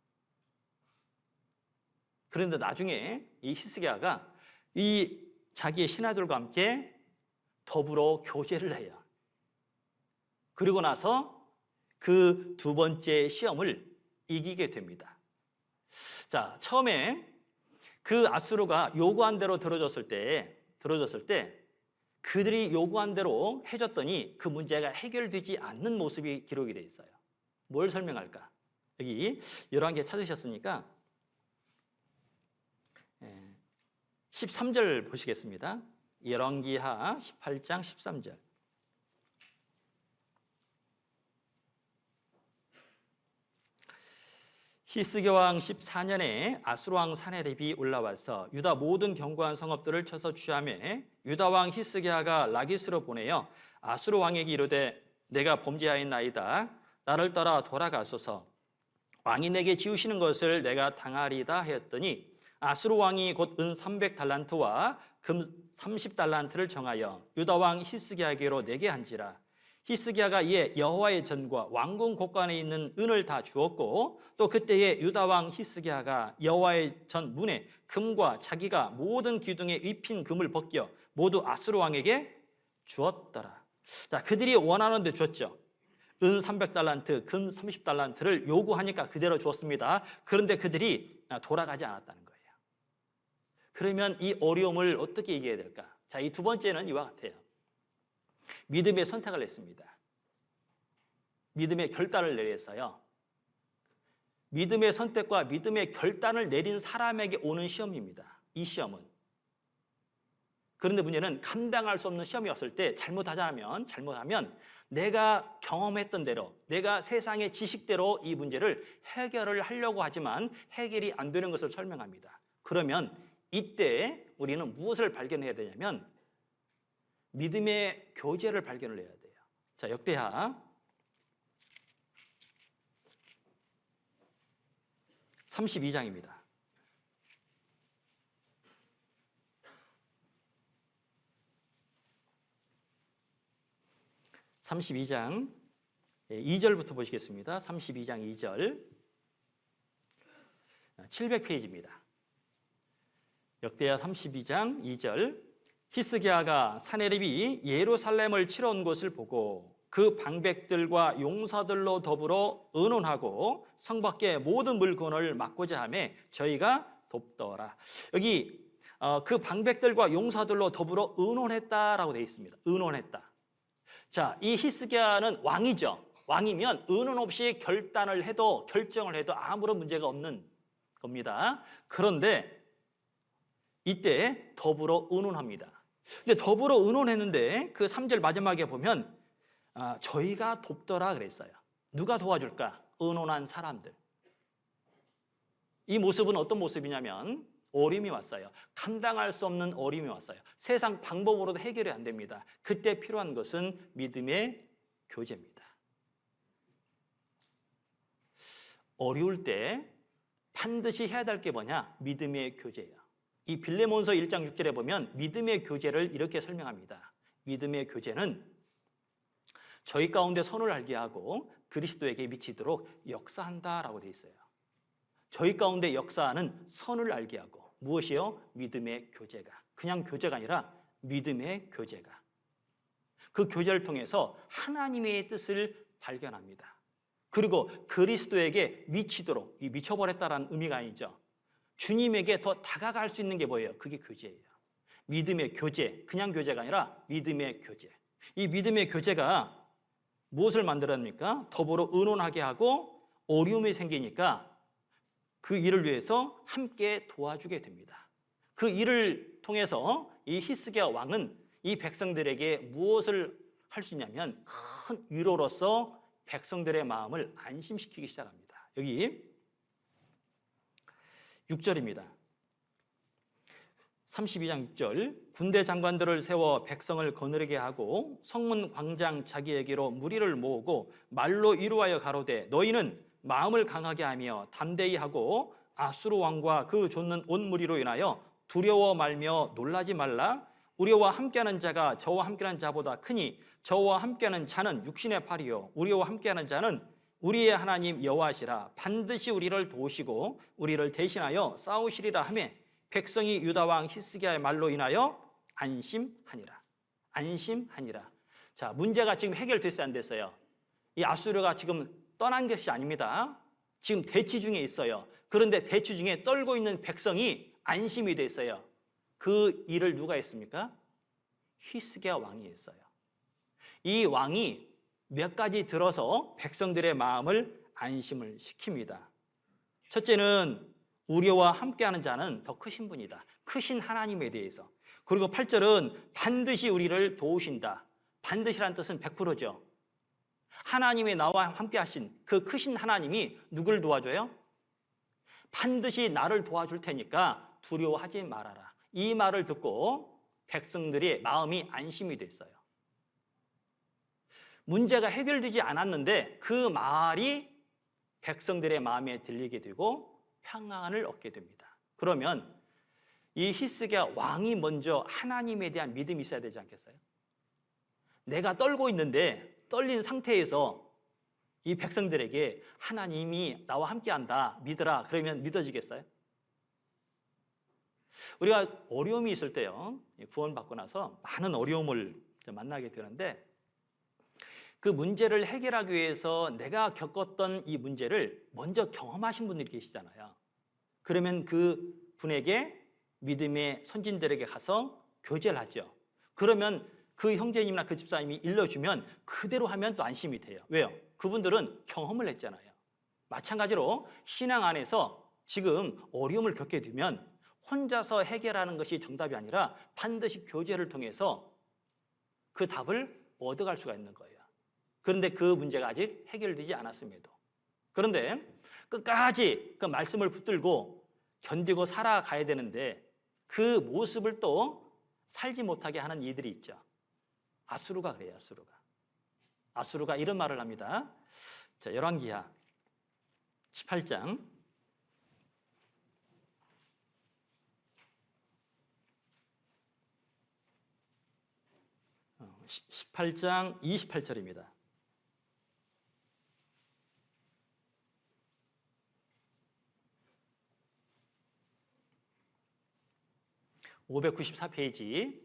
그런데 나중에 이 히스기야가 이 자기의 신하들과 함께 더불어 교제를 해요. 그리고 나서 그 두 번째 시험을 이기게 됩니다. 자, 처음에 그 아수르가 요구한 대로 들어줬을 때 그들이 요구한 대로 해줬더니 그 문제가 해결되지 않는 모습이 기록이 되어 있어요. 뭘 설명할까? 여기 열왕기에 찾으셨으니까 13절 보시겠습니다. 열왕기하 18장 13절. 히스기야 왕 14년에 아수르 왕 사네립이 올라와서 유다 모든 견고한 성읍들을 쳐서 취하매 유다 왕 히스기야가 라기스로 보내어 아수르 왕에게 이르되 내가 범죄하였나이다. 나를 따라 돌아가소서. 왕이 내게 지우시는 것을 내가 당하리다 하였더니 아수르 왕이 곧 은 300달란트와 금 30달란트를 정하여 유다 왕 히스기야에게로 내게 한지라. 히스기야가 이에 여호와의 전과 왕궁 곳간에 있는 은을 다 주었고 또 그때에 유다 왕 히스기야가 여호와의 전 문에 금과 자기가 모든 기둥에 입힌 금을 벗겨 모두 아수르 왕에게 주었더라. 자, 그들이 원하는 데 줬죠. 은 300달란트, 금 30달란트를 요구하니까 그대로 주었습니다. 그런데 그들이 돌아가지 않았다는 거예요. 그러면 이 어려움을 어떻게 이겨야 될까? 자, 이 두 번째는 이와 같아요. 믿음의 선택을 했습니다. 믿음의 결단을 내렸어요. 믿음의 선택과 믿음의 결단을 내린 사람에게 오는 시험입니다. 이 시험은. 그런데 문제는 감당할 수 없는 시험이 왔을 때 잘못하면 내가 경험했던 대로, 내가 세상의 지식대로 이 문제를 해결을 하려고 하지만 해결이 안 되는 것을 설명합니다. 그러면 이때 우리는 무엇을 발견해야 되냐면 믿음의 교제를 발견을 해야 돼요. 자, 역대하 32장입니다. (32장) 2절부터 보시겠습니다. 32장 2절 700페이지입니다. 역대하 32장 2절 히스기야가 사네립이 예루살렘을 치러 온 것을 보고 그 방백들과 용사들로 더불어 의논하고 성 밖의 모든 물건을 막고자 하며 저희가 돕더라. 여기 그 방백들과 용사들로 더불어 의논했다라고 되어 있습니다. 의논했다. 자, 이 히스기야는 왕이죠. 왕이면 의논 없이 결단을 해도 결정을 해도 아무런 문제가 없는 겁니다. 그런데 이때 더불어 의논합니다. 근데 더불어 의논했는데 그 3절 마지막에 보면 저희가 돕더라 그랬어요. 누가 도와줄까? 의논한 사람들. 이 모습은 어떤 모습이냐면 어려움이 왔어요. 감당할 수 없는 어려움이 왔어요. 세상 방법으로도 해결이 안 됩니다. 그때 필요한 것은 믿음의 교제입니다. 어려울 때 반드시 해야 될 게 뭐냐? 믿음의 교제예요. 이 빌레몬서 1장 6절에 보면 믿음의 교제를 이렇게 설명합니다. 믿음의 교제는 저희 가운데 선을 알게 하고 그리스도에게 미치도록 역사한다라고 되어 있어요. 저희 가운데 역사하는 선을 알게 하고 무엇이요? 믿음의 교제가. 그냥 교제가 아니라 믿음의 교제가. 그 교제를 통해서 하나님의 뜻을 발견합니다. 그리고 그리스도에게 미치도록, 이 미쳐버렸다라는 의미가 아니죠. 주님에게 더 다가갈 수 있는 게 뭐예요? 그게 교제예요. 믿음의 교제, 그냥 교제가 아니라 믿음의 교제. 이 믿음의 교제가 무엇을 만들어냅니까? 더불어 의논하게 하고 어려움이 생기니까 그 일을 위해서 함께 도와주게 됩니다. 그 일을 통해서 이 히스기야 왕은 이 백성들에게 무엇을 할 수 있냐면 큰 위로로서 백성들의 마음을 안심시키기 시작합니다. 여기 6절입니다. 32장 6절 군대 장관들을 세워 백성을 거느리게 하고 성문 광장 자기에게로 무리를 모으고 말로 이루하여 가로되 너희는 마음을 강하게 하며 담대히 하고 아수르 왕과 그 좇는 온 무리로 인하여 두려워 말며 놀라지 말라. 우리와 함께하는 자가 저와 함께하는 자보다 크니 저와 함께하는 자는 육신의 팔이요 우리와 함께하는 자는 우리의 하나님 여호와시라. 반드시 우리를 도우시고 우리를 대신하여 싸우시리라 하며 백성이 유다 왕 히스기야의 말로 인하여 안심하니라. 안심하니라. 자, 문제가 지금 해결됐어요, 안 됐어요? 이 아수르가 지금 떠난 것이 아닙니다. 지금 대치 중에 있어요. 그런데 대치 중에 떨고 있는 백성이 안심이 됐어요. 그 일을 누가 했습니까? 히스기야 왕이 했어요. 이 왕이 몇 가지 들어서 백성들의 마음을 안심을 시킵니다. 첫째는 우리와 함께하는 자는 더 크신 분이다. 크신 하나님에 대해서. 그리고 8절은 반드시 우리를 도우신다. 반드시란 뜻은 100%죠. 하나님의 나와 함께 하신 그 크신 하나님이 누구를 도와줘요? 반드시 나를 도와줄 테니까 두려워하지 말아라. 이 말을 듣고 백성들의 마음이 안심이 됐어요. 문제가 해결되지 않았는데 그 말이 백성들의 마음에 들리게 되고 평안을 얻게 됩니다. 그러면 이 히스기야 왕이 먼저 하나님에 대한 믿음이 있어야 되지 않겠어요? 내가 떨고 있는데 떨린 상태에서 이 백성들에게 하나님이 나와 함께한다 믿으라 그러면 믿어지겠어요? 우리가 어려움이 있을 때요, 구원받고 나서 많은 어려움을 만나게 되는데 그 문제를 해결하기 위해서 내가 겪었던 이 문제를 먼저 경험하신 분들이 계시잖아요. 그러면 그 분에게 믿음의 선진들에게 가서 교제를 하죠. 그러면 그 형제님이나 그 집사님이 일러주면 그대로 하면 또 안심이 돼요. 왜요? 그분들은 경험을 했잖아요. 마찬가지로 신앙 안에서 지금 어려움을 겪게 되면 혼자서 해결하는 것이 정답이 아니라 반드시 교제를 통해서 그 답을 얻어갈 수가 있는 거예요. 그런데 그 문제가 아직 해결되지 않았음에도. 그런데 끝까지 그 말씀을 붙들고 견디고 살아가야 되는데 그 모습을 또 살지 못하게 하는 이들이 있죠. 아수르가 그래요, 아수르가. 아수르가 이런 말을 합니다. 자, 열왕기하 18장 18장 28절입니다. (594페이지)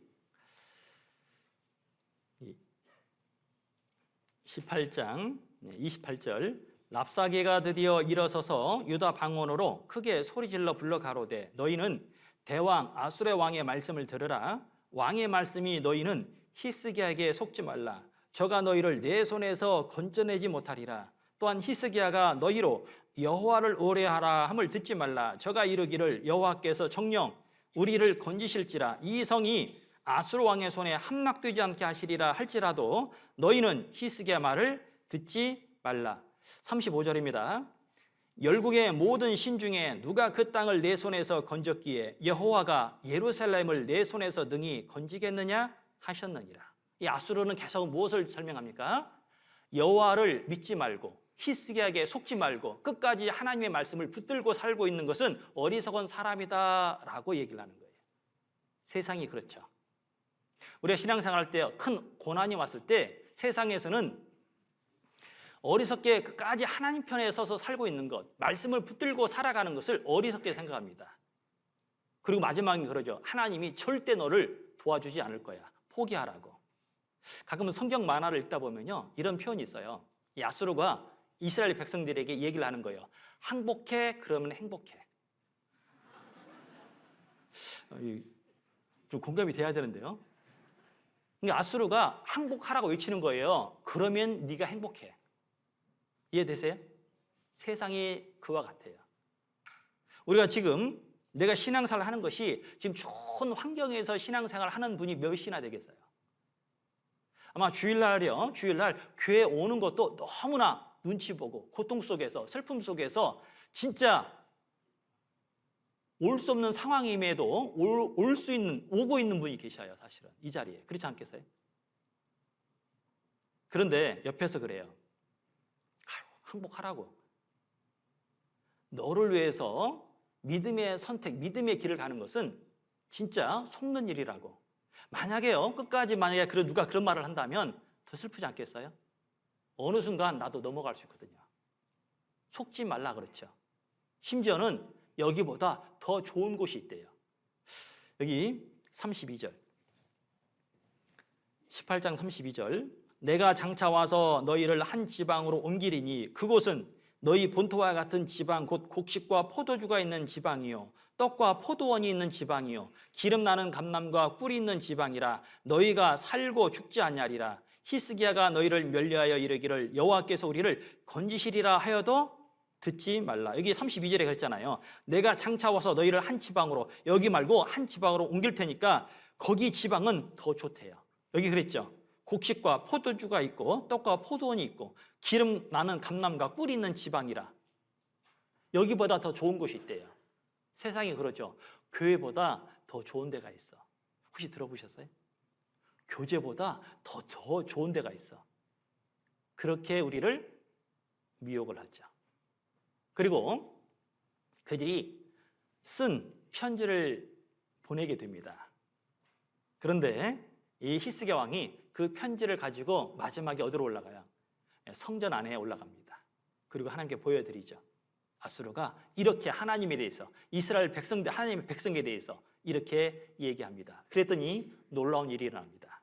18장 28절 랍사게가 드디어 일어서서 유다 방언으로 크게 소리질러 불러 가로되 너희는 대왕 아수르 왕의 말씀을 들으라. 왕의 말씀이 너희는 히스기야에게 속지 말라. 저가 너희를 내 손에서 건져내지 못하리라. 또한 히스기야가 너희로 여호와를 의뢰하라 함을 듣지 말라. 저가 이르기를 여호와께서 정녕 우리를 건지실지라. 이 성이 아수르 왕의 손에 함락되지 않게 하시리라 할지라도 너희는 히스기야 말을 듣지 말라. 35절입니다. 열국의 모든 신 중에 누가 그 땅을 내 손에서 건졌기에 여호와가 예루살렘을 내 손에서 능히 건지겠느냐 하셨느니라. 이 아수르는 계속 무엇을 설명합니까? 여호와를 믿지 말고 히스기야에게 속지 말고 끝까지 하나님의 말씀을 붙들고 살고 있는 것은 어리석은 사람이다라고 얘기를 하는 거예요. 세상이 그렇죠. 우리가 신앙생활할 때 큰 고난이 왔을 때 세상에서는 어리석게 끝까지 하나님 편에 서서 살고 있는 것, 말씀을 붙들고 살아가는 것을 어리석게 생각합니다. 그리고 마지막에 그러죠. 하나님이 절대 너를 도와주지 않을 거야. 포기하라고. 가끔은 성경 만화를 읽다 보면요, 이런 표현이 있어요. 이 아수르가 이스라엘 백성들에게 얘기를 하는 거예요. 항복해, 그러면 행복해. 좀 공감이 돼야 되는데요. 그러니까 아수르가 항복하라고 외치는 거예요. 그러면 네가 행복해. 이해되세요? 세상이 그와 같아요. 우리가 지금 내가 신앙생활을 하는 것이 지금 좋은 환경에서 신앙생활을 하는 분이 몇이나 되겠어요? 아마 주일날이요. 주일날 교회 오는 것도 너무나 눈치 보고 고통 속에서 슬픔 속에서 진짜 올 수 없는 상황임에도 올 수 있는 오고 있는 분이 계셔요. 사실은 이 자리에. 그렇지 않겠어요? 그런데 옆에서 그래요. 아이고, 항복하라고. 너를 위해서 믿음의 선택, 믿음의 길을 가는 것은 진짜 속는 일이라고. 만약에요, 끝까지 만약에 누가 그런 말을 한다면 더 슬프지 않겠어요? 어느 순간 나도 넘어갈 수 있거든요. 속지 말라 그렇죠. 심지어는 여기보다 더 좋은 곳이 있대요. 여기 32절. 18장 32절. 내가 장차 와서 너희를 한 지방으로 옮기리니 그곳은 너희 본토와 같은 지방 곧 곡식과 포도주가 있는 지방이요 떡과 포도원이 있는 지방이요 기름 나는 감람과 꿀이 있는 지방이라 너희가 살고 죽지 아니하리라. 히스기야가 너희를 멸리하여 이르기를 여호와께서 우리를 건지시리라 하여도 듣지 말라. 여기 32절에 그랬잖아요. 내가 장차 와서 너희를 한 지방으로, 여기 말고 한 지방으로 옮길 테니까 거기 지방은 더 좋대요. 여기 그랬죠. 곡식과 포도주가 있고 떡과 포도원이 있고 기름 나는 감람과 꿀이 있는 지방이라. 여기보다 더 좋은 곳이 있대요. 세상이 그러죠. 교회보다 더 좋은 데가 있어. 혹시 들어보셨어요? 교제보다 더 좋은 데가 있어. 그렇게 우리를 미혹을 하죠. 그리고 그들이 쓴 편지를 보내게 됩니다. 그런데 이 히스기야 왕이 그 편지를 가지고 마지막에 어디로 올라가요? 성전 안에 올라갑니다. 그리고 하나님께 보여드리죠. 아수르가 이렇게 하나님에 대해서, 이스라엘 백성들, 하나님의 백성에 대해서 이렇게 얘기합니다. 그랬더니 놀라운 일이 일어납니다.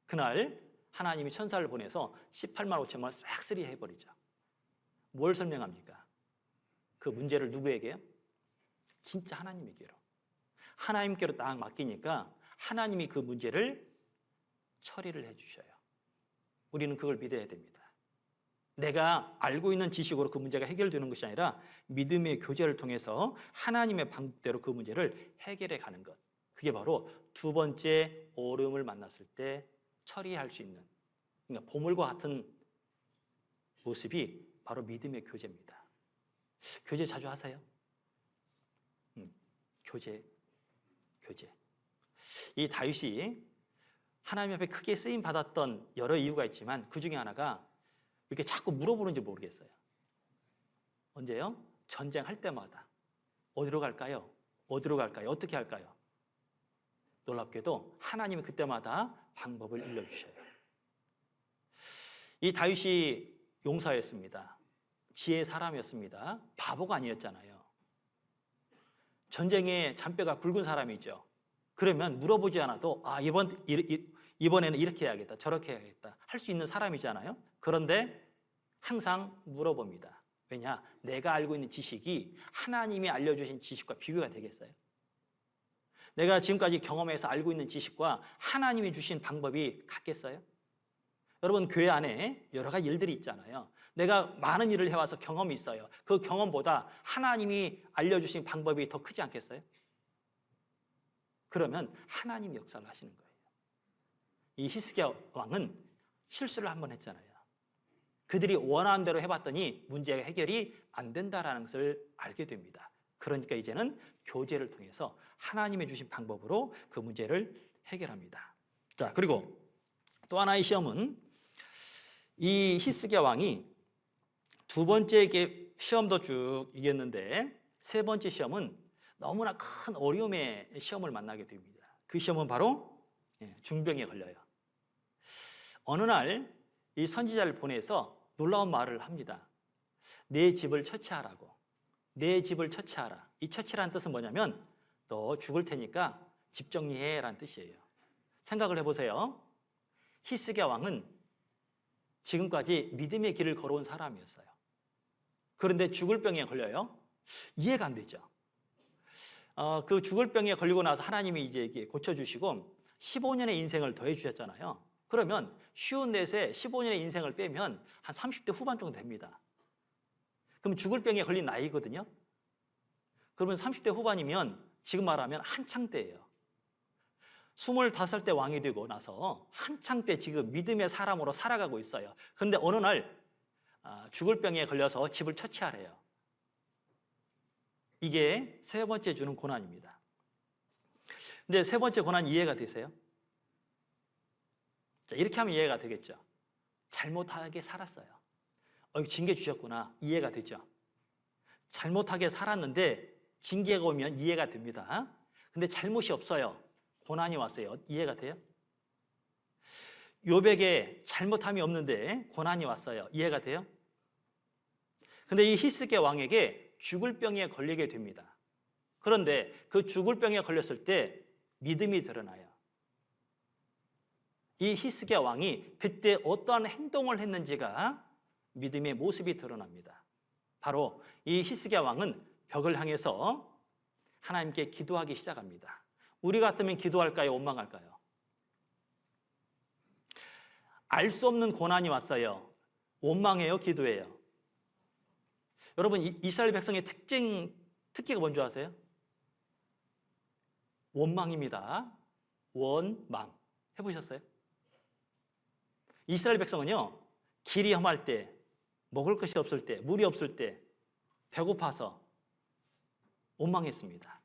그날 하나님이 천사를 보내서 18만 5천만을 싹쓸이 해버리죠. 뭘 설명합니까? 그 문제를 누구에게요? 진짜 하나님에게로. 하나님께로 딱 맡기니까 하나님이 그 문제를 처리를 해주셔요. 우리는 그걸 믿어야 됩니다. 내가 알고 있는 지식으로 그 문제가 해결되는 것이 아니라 믿음의 교제를 통해서 하나님의 방법대로 그 문제를 해결해 가는 것. 그게 바로 두 번째 어려움을 만났을 때 처리할 수 있는, 그러니까 보물과 같은 모습이 바로 믿음의 교제입니다. 교제 자주 하세요? 교제. 이 다윗이 하나님 앞에 크게 쓰임 받았던 여러 이유가 있지만 그 중에 하나가 이렇게 자꾸 물어보는지 모르겠어요. 언제요? 전쟁할 때마다 어디로 갈까요? 어디로 갈까요? 어떻게 할까요? 놀랍게도 하나님이 그때마다 방법을 일러주셔요. 이 다윗이 용사였습니다. 지혜의 사람이었습니다. 바보가 아니었잖아요. 전쟁에 잔뼈가 굵은 사람이죠. 그러면 물어보지 않아도 이번에는 이렇게 해야겠다, 저렇게 해야겠다 할 수 있는 사람이잖아요. 그런데 항상 물어봅니다. 왜냐? 내가 알고 있는 지식이 하나님이 알려주신 지식과 비교가 되겠어요? 내가 지금까지 경험해서 알고 있는 지식과 하나님이 주신 방법이 같겠어요? 여러분, 교회 안에 여러 가지 일들이 있잖아요. 내가 많은 일을 해와서 경험이 있어요. 그 경험보다 하나님이 알려주신 방법이 더 크지 않겠어요? 그러면 하나님이 역사를 하시는 거예요. 이 히스기야 왕은 실수를 한번 했잖아요. 그들이 원하는 대로 해봤더니 문제가 해결이 안 된다는 것을 알게 됩니다. 그러니까 이제는 교제를 통해서 하나님이 주신 방법으로 그 문제를 해결합니다. 자, 그리고 또 하나의 시험은 이 히스기야 왕이 두 번째 시험도 쭉 이겼는데 세 번째 시험은 너무나 큰 어려움의 시험을 만나게 됩니다. 그 시험은 바로 중병에 걸려요. 어느 날 이 선지자를 보내서 놀라운 말을 합니다. 내 집을 처치하라고. 내 집을 처치하라. 이 처치라는 뜻은 뭐냐면 너 죽을 테니까 집 정리해 라는 뜻이에요. 생각을 해보세요. 히스기야 왕은 지금까지 믿음의 길을 걸어온 사람이었어요. 그런데 죽을 병에 걸려요. 이해가 안 되죠. 그 죽을 병에 걸리고 나서 하나님이 이제 고쳐주시고 15년의 인생을 더해 주셨잖아요. 그러면 쉬운 넷에 15년의 인생을 빼면 한 30대 후반 정도 됩니다. 그럼 죽을 병에 걸린 나이거든요. 그러면 30대 후반이면 지금 말하면 한창 때예요. 25대 왕이 되고 나서 한창 때 지금 믿음의 사람으로 살아가고 있어요. 그런데 어느 날 죽을 병에 걸려서 집을 처치하래요. 이게 세 번째 주는 고난입니다. 근데 세 번째 고난 이해가 되세요? 자, 이렇게 하면 이해가 되겠죠. 잘못하게 살았어요. 징계 주셨구나. 이해가 되죠. 잘못하게 살았는데 징계가 오면 이해가 됩니다. 근데 잘못이 없어요. 고난이 왔어요. 이해가 돼요? 욥에게 잘못함이 없는데 고난이 왔어요. 이해가 돼요? 근데 이 히스기야 왕에게 죽을 병에 걸리게 됩니다. 그런데 그 죽을 병에 걸렸을 때 믿음이 드러나요. 이 히스기야 왕이 그때 어떠한 행동을 했는지가 믿음의 모습이 드러납니다. 바로 이 히스기야 왕은 벽을 향해서 하나님께 기도하기 시작합니다. 우리 같으면 기도할까요? 원망할까요? 알 수 없는 고난이 왔어요. 원망해요? 기도해요? 여러분, 이스라엘 백성의 특기가 뭔지 아세요? 원망입니다. 원망. 해보셨어요? 이스라엘 백성은요, 길이 험할 때, 먹을 것이 없을 때, 물이 없을 때, 배고파서 원망했습니다.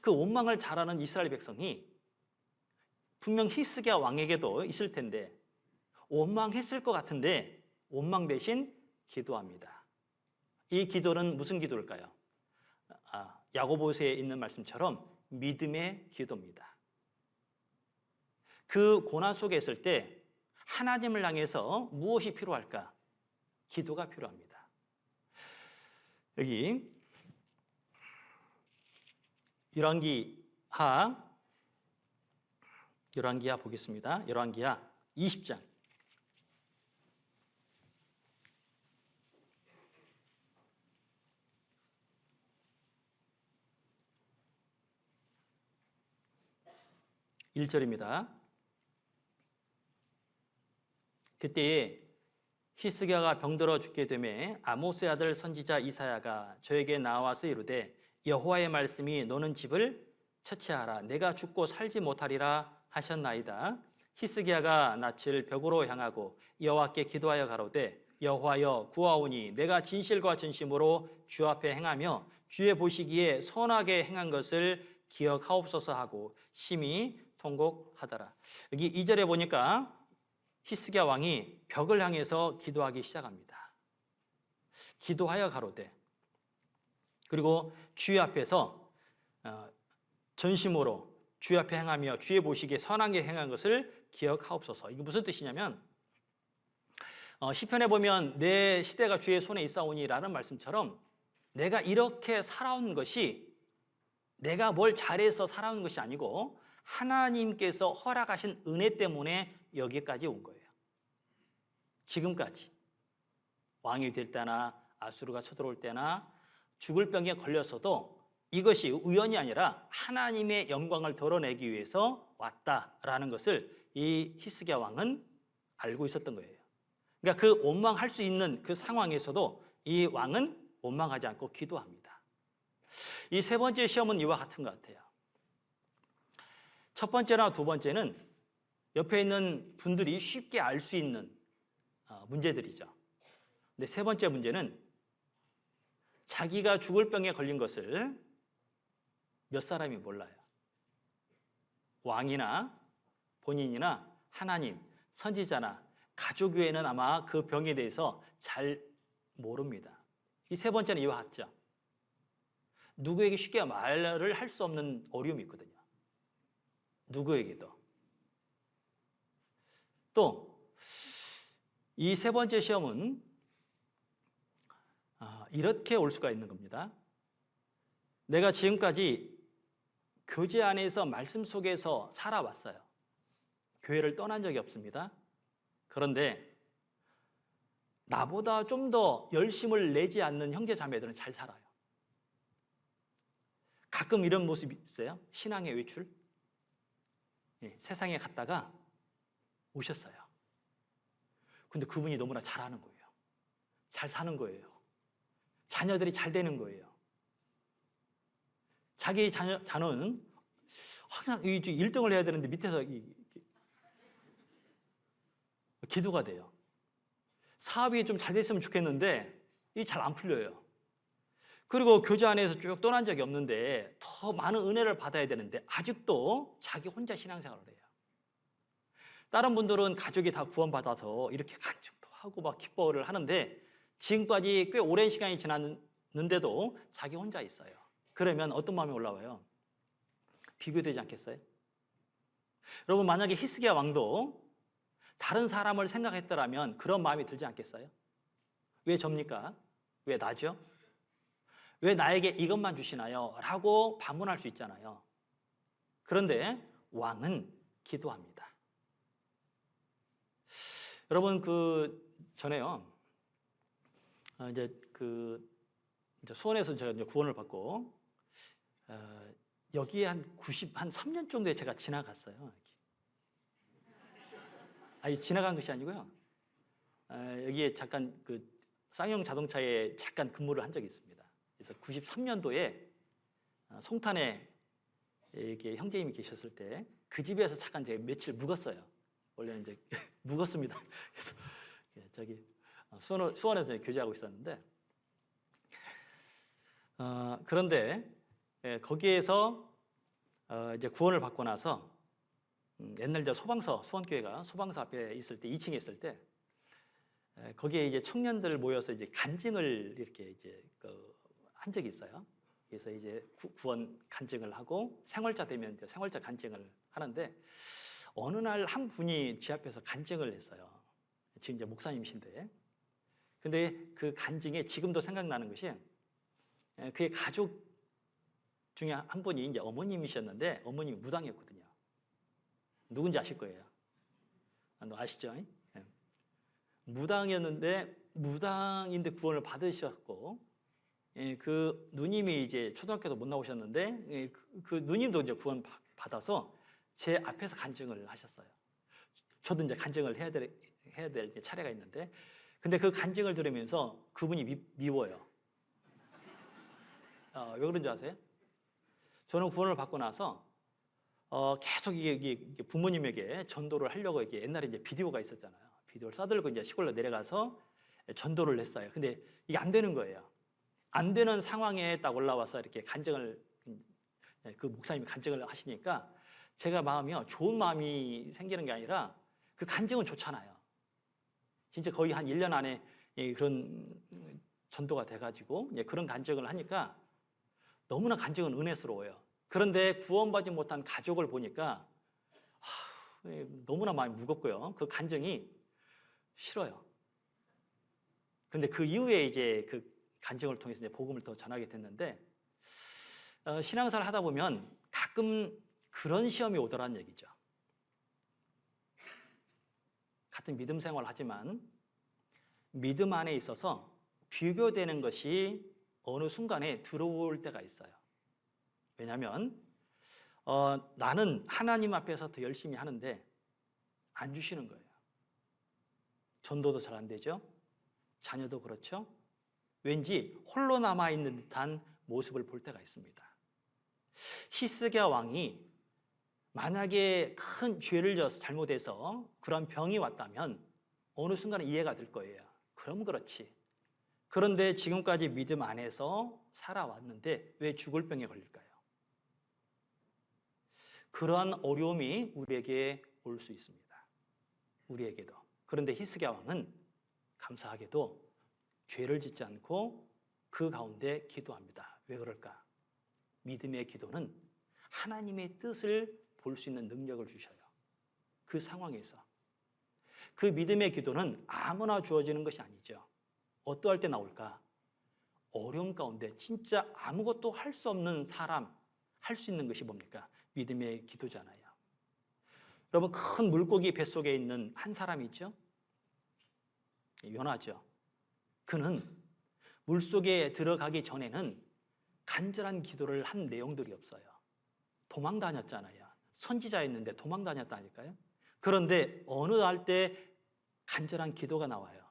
그 원망을 잘하는 이스라엘 백성이 분명 히스기야 왕에게도 있을 텐데 원망했을 것 같은데 원망 대신 기도합니다. 이 기도는 무슨 기도일까요? 야고보서에 있는 말씀처럼 믿음의 기도입니다. 그 고난 속에 있을 때 하나님을 향해서 무엇이 필요할까? 기도가 필요합니다. 여기 열왕기하 보겠습니다. 열왕기하 20장. (1절입니다) 그때에 히스기야가 병들어 죽게 되매 아모스의 아들 선지자 이사야가 저에게 나와서 이르되 여호와의 말씀이 너는 집을 처치하라 내가 죽고 살지 못하리라 하셨나이다. 히스기야가 낯을 벽으로 향하고 여호와께 기도하여 가로되 여호와여 구하오니 내가 진실과 진심으로 주 앞에 행하며 주의 보시기에 선하게 행한 것을 기억하옵소서 하고 심히 통곡하더라. 여기 2절에 보니까 히스기야 왕이 벽을 향해서 기도하기 시작합니다. 기도하여 가로되, 그리고 주의 앞에서 전심으로 주의 앞에 행하며 주의 보시기에 선하게 행한 것을 기억하옵소서. 이게 무슨 뜻이냐면 시편에 보면 내 시대가 주의 손에 있사오니라는 말씀처럼 내가 이렇게 살아온 것이 내가 뭘 잘해서 살아온 것이 아니고 하나님께서 허락하신 은혜 때문에 여기까지 온 거예요. 지금까지 왕이 될 때나 아수르가 쳐들어올 때나 죽을 병에 걸렸어도 이것이 우연이 아니라 하나님의 영광을 드러내기 위해서 왔다라는 것을 이 히스기야 왕은 알고 있었던 거예요. 그러니까 그 원망할 수 있는 그 상황에서도 이 왕은 원망하지 않고 기도합니다. 이 세 번째 시험은 이와 같은 것 같아요. 첫 번째나 두 번째는 옆에 있는 분들이 쉽게 알 수 있는 문제들이죠. 근데 세 번째 문제는 자기가 죽을 병에 걸린 것을 몇 사람이 몰라요. 왕이나 본인이나 하나님, 선지자나 가족 외에는 아마 그 병에 대해서 잘 모릅니다. 이 세 번째는 이와 같죠. 누구에게 쉽게 말을 할 수 없는 어려움이 있거든요. 누구에게도. 또 이 세 번째 시험은 이렇게 올 수가 있는 겁니다. 내가 지금까지 교제 안에서 말씀 속에서 살아왔어요. 교회를 떠난 적이 없습니다. 그런데 나보다 좀 더 열심을 내지 않는 형제 자매들은 잘 살아요. 가끔 이런 모습이 있어요. 신앙의 외출. 세상에 갔다가 오셨어요. 근데 그분이 너무나 잘하는 거예요. 잘 사는 거예요. 자녀들이 잘 되는 거예요. 자기 자녀는 항상 1등을 해야 되는데 밑에서 기도가 돼요. 사업이 좀 잘 됐으면 좋겠는데 이게 잘 안 풀려요. 그리고 교제 안에서 쭉 떠난 적이 없는데 더 많은 은혜를 받아야 되는데 아직도 자기 혼자 신앙생활을 해요. 다른 분들은 가족이 다 구원받아서 이렇게 간증도 하고 막 기뻐를 하는데 지금까지 꽤 오랜 시간이 지났는데도 자기 혼자 있어요. 그러면 어떤 마음이 올라와요? 비교되지 않겠어요? 여러분, 만약에 히스기야 왕도 다른 사람을 생각했더라면 그런 마음이 들지 않겠어요? 왜 접니까? 왜 나죠? 왜 나에게 이것만 주시나요? 라고 반문할 수 있잖아요. 그런데 왕은 기도합니다. 여러분, 전에요. 이제 수원에서 제가 이제 구원을 받고 여기에 한 3년 정도에 제가 지나갔어요. 아니, 지나간 것이 아니고요. 여기에 잠깐 쌍용 자동차에 잠깐 근무를 한 적이 있습니다. 그래서 93년도에 송탄에 이렇게 형제님이 계셨을 때 그 집에서 잠깐 제가 며칠 묵었어요. 원래는 이제 묵었습니다. 그래서 저기 수원에서 교제하고 있었는데 그런데 거기에서 이제 구원을 받고 나서 옛날 저 수원교회가 소방서 앞에 있을 때 2층에 있을 때 거기에 이제 청년들 모여서 이제 간증을 이렇게 이제 한 적이 있어요. 그래서 이제 구원 간증을 하고 생활자 되면 이제 생활자 간증을 하는데 어느 날 한 분이 제 앞에서 간증을 했어요. 지금 이제 목사님이신데, 근데 그 간증에 지금도 생각나는 것이 그의 가족 중에 한 분이 이제 어머님이셨는데 어머님이 무당이었거든요. 누군지 아실 거예요. 아시죠? 무당이었는데 무당인데 구원을 받으셨고, 그 누님이 이제 초등학교도 못 나오셨는데 그 누님도 이제 구원 받아서 제 앞에서 간증을 하셨어요. 저도 이제 간증을 해야 될 차례가 있는데, 근데 그 간증을 들으면서 그분이 미워요. 왜 그런지 아세요? 저는 구원을 받고 나서 계속 이게 부모님에게 전도를 하려고 이게 옛날에 이제 비디오가 있었잖아요. 비디오를 싸들고 이제 시골로 내려가서 전도를 했어요. 근데 이게 안 되는 거예요. 안 되는 상황에 딱 올라와서 이렇게 그 목사님이 간증을 하시니까 제가 마음이요, 좋은 마음이 생기는 게 아니라 그 간증은 좋잖아요. 진짜 거의 한 1년 안에 그런 전도가 돼가지고 그런 간증을 하니까 너무나 간증은 은혜스러워요. 그런데 구원받지 못한 가족을 보니까 너무나 마음이 무겁고요. 그 간증이 싫어요. 근데 그 이후에 이제 그 간증을 통해서 이제 복음을 더 전하게 됐는데, 신앙생활 하다 보면 가끔 그런 시험이 오더라는 얘기죠. 같은 믿음 생활을 하지만 믿음 안에 있어서 비교되는 것이 어느 순간에 들어올 때가 있어요. 왜냐하면 나는 하나님 앞에서 더 열심히 하는데 안 주시는 거예요. 전도도 잘 안 되죠. 자녀도 그렇죠. 왠지 홀로 남아있는 듯한 모습을 볼 때가 있습니다. 히스기야 왕이 만약에 큰 죄를 져서 잘못해서 그런 병이 왔다면 어느 순간에 이해가 될 거예요. 그럼 그렇지. 그런데 지금까지 믿음 안에서 살아왔는데 왜 죽을 병에 걸릴까요? 그러한 어려움이 우리에게 올 수 있습니다. 우리에게도. 그런데 히스기야 왕은 감사하게도 죄를 짓지 않고 그 가운데 기도합니다. 왜 그럴까? 믿음의 기도는 하나님의 뜻을 볼 수 있는 능력을 주셔요. 그 상황에서. 그 믿음의 기도는 아무나 주어지는 것이 아니죠. 어떠할 때 나올까? 어려움 가운데 진짜 아무것도 할 수 없는 사람, 할 수 있는 것이 뭡니까? 믿음의 기도잖아요. 여러분, 큰 물고기 뱃속에 있는 한 사람이 있죠? 요나죠. 그는 물속에 들어가기 전에는 간절한 기도를 한 내용들이 없어요. 도망 다녔잖아요. 선지자였는데 도망 다녔다니까요. 그런데 어느 날 때 간절한 기도가 나와요.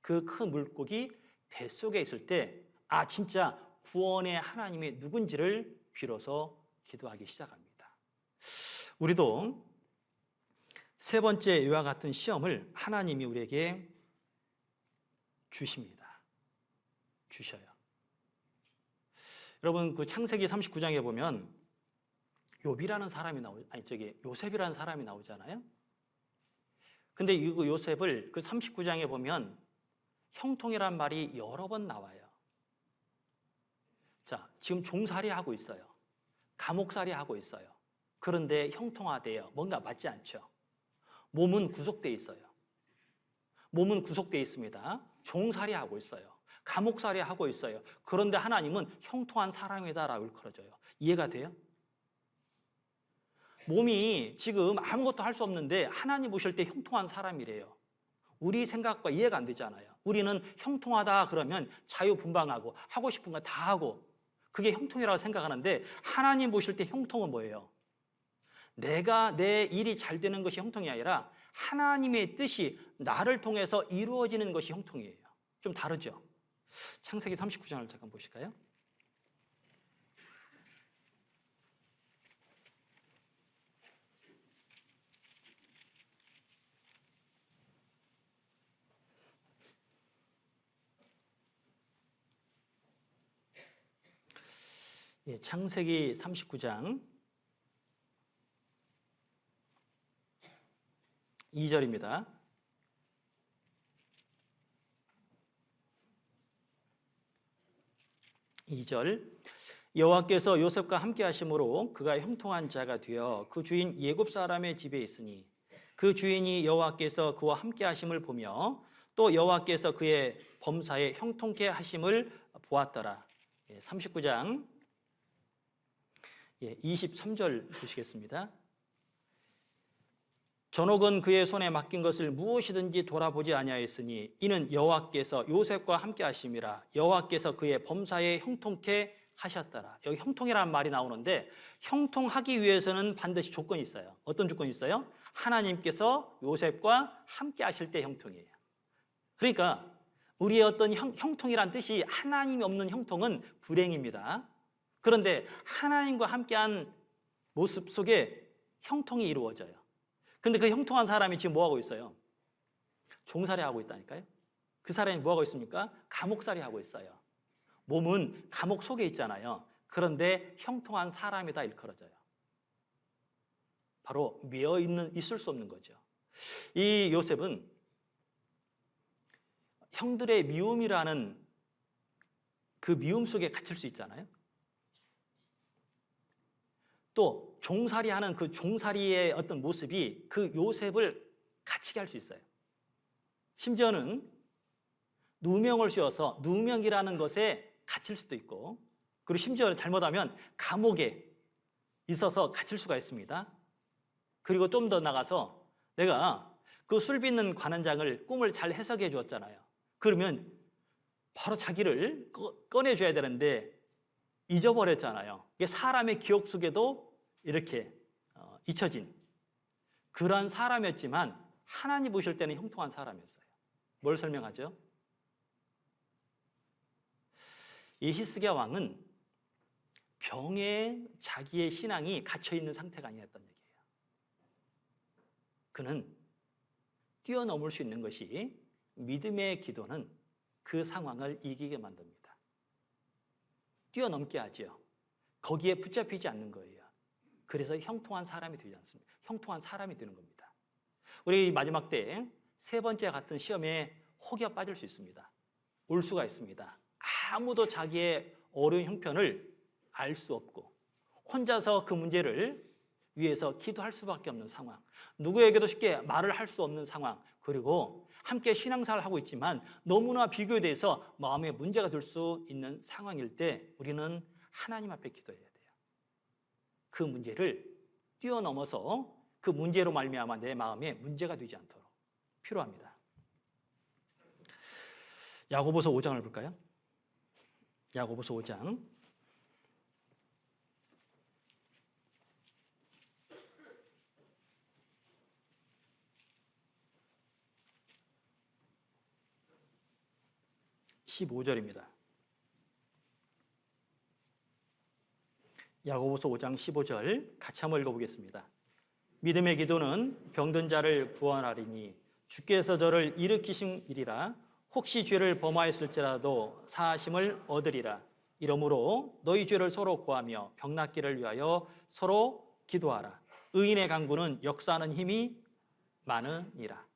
그 큰 물고기 뱃속에 있을 때 진짜 구원의 하나님이 누군지를 비로소 기도하기 시작합니다. 우리도 세 번째 이와 같은 시험을 하나님이 우리에게 주십니다. 주셔요. 여러분, 그 창세기 39장에 보면 요셉이라는 사람이 나오잖아요. 근데 이 요셉을 그 39장에 보면 형통이란 말이 여러 번 나와요. 자, 지금 종살이 하고 있어요. 감옥살이 하고 있어요. 그런데 형통하대요. 뭔가 맞지 않죠. 몸은 구속돼 있어요. 몸은 구속돼 있습니다. 종살이 하고 있어요. 감옥살이 하고 있어요. 그런데 하나님은 형통한 사람이다라고 일컬어줘요. 이해가 돼요? 몸이 지금 아무것도 할 수 없는데 하나님 보실 때 형통한 사람이래요. 우리 생각과 이해가 안 되잖아요. 우리는 형통하다 그러면 자유분방하고 하고 싶은 거 다 하고 그게 형통이라고 생각하는데 하나님 보실 때 형통은 뭐예요? 내 일이 잘 되는 것이 형통이 아니라 하나님의 뜻이 나를 통해서 이루어지는 것이 형통이에요. 좀 다르죠? 창세기 39장을 잠깐 보실까요? 창세기 39장 2절입니다. 2절 여호와께서 요셉과 함께 하심으로 그가 형통한 자가 되어 그 주인 예굽 사람의 집에 있으니 그 주인이 여호와께서 그와 함께 하심을 보며 또 여호와께서 그의 범사에 형통케 하심을 보았더라. 39장 23절 보시겠습니다. 전옥은 그의 손에 맡긴 것을 무엇이든지 돌아보지 아니하였으니 이는 여호와께서 요셉과 함께 하심이라. 여호와께서 그의 범사에 형통케 하셨더라. 여기 형통이라는 말이 나오는데 형통하기 위해서는 반드시 조건이 있어요. 어떤 조건이 있어요? 하나님께서 요셉과 함께 하실 때 형통이에요. 그러니까 우리의 어떤 형통이란 뜻이 하나님이 없는 형통은 불행입니다. 그런데 하나님과 함께한 모습 속에 형통이 이루어져요. 근데 그 형통한 사람이 지금 뭐하고 있어요? 종살이 하고 있다니까요. 그 사람이 뭐하고 있습니까? 감옥살이 하고 있어요. 몸은 감옥 속에 있잖아요. 그런데 형통한 사람이다 일컬어져요. 바로 있을 수 없는 거죠. 이 요셉은 형들의 미움이라는 그 미움 속에 갇힐 수 있잖아요. 또 종살이 하는 그 종살이의 어떤 모습이 그 요셉을 갇히게 할 수 있어요. 심지어는 누명을 씌워서 누명이라는 것에 갇힐 수도 있고 그리고 심지어 잘못하면 감옥에 있어서 갇힐 수가 있습니다. 그리고 좀 더 나가서 내가 그 술 빚는 관원장을 꿈을 잘 해석해 주었잖아요. 그러면 바로 자기를 꺼내줘야 되는데 잊어버렸잖아요. 이게 사람의 기억 속에도 이렇게 잊혀진 그러한 사람이었지만 하나님 보실 때는 형통한 사람이었어요. 뭘 설명하죠? 이 히스기야 왕은 병에 자기의 신앙이 갇혀있는 상태가 아니었던 얘기예요. 그는 뛰어넘을 수 있는 것이 믿음의 기도는 그 상황을 이기게 만듭니다. 뛰어넘게 하죠. 거기에 붙잡히지 않는 거예요. 그래서 형통한 사람이 되지 않습니다. 형통한 사람이 되는 겁니다. 우리 마지막 때 세 번째 같은 시험에 혹여 빠질 수 있습니다. 올 수가 있습니다. 아무도 자기의 어려운 형편을 알 수 없고 혼자서 그 문제를 위해서 기도할 수밖에 없는 상황, 누구에게도 쉽게 말을 할 수 없는 상황, 그리고 함께 신앙생활을 하고 있지만 너무나 비교에 대해서 마음에 문제가 될 수 있는 상황일 때 우리는 하나님 앞에 기도해야 돼요. 그 문제를 뛰어넘어서 그 문제로 말미암아 내 마음에 문제가 되지 않도록 필요합니다. 야고보서 5장을 볼까요? 야고보서 5장 15절입니다. 야고보서 5장 15절 같이 한번 읽어보겠습니다. 믿음의 기도는 병든 자를 구원하리니 주께서 저를 일으키심이리라. 혹시 죄를 범하였을지라도 사하심을 얻으리라. 이러므로 너희 죄를 서로 구하며 병 낫기를 위하여 서로 기도하라. 의인의 간구는 역사하는 힘이 많으니라.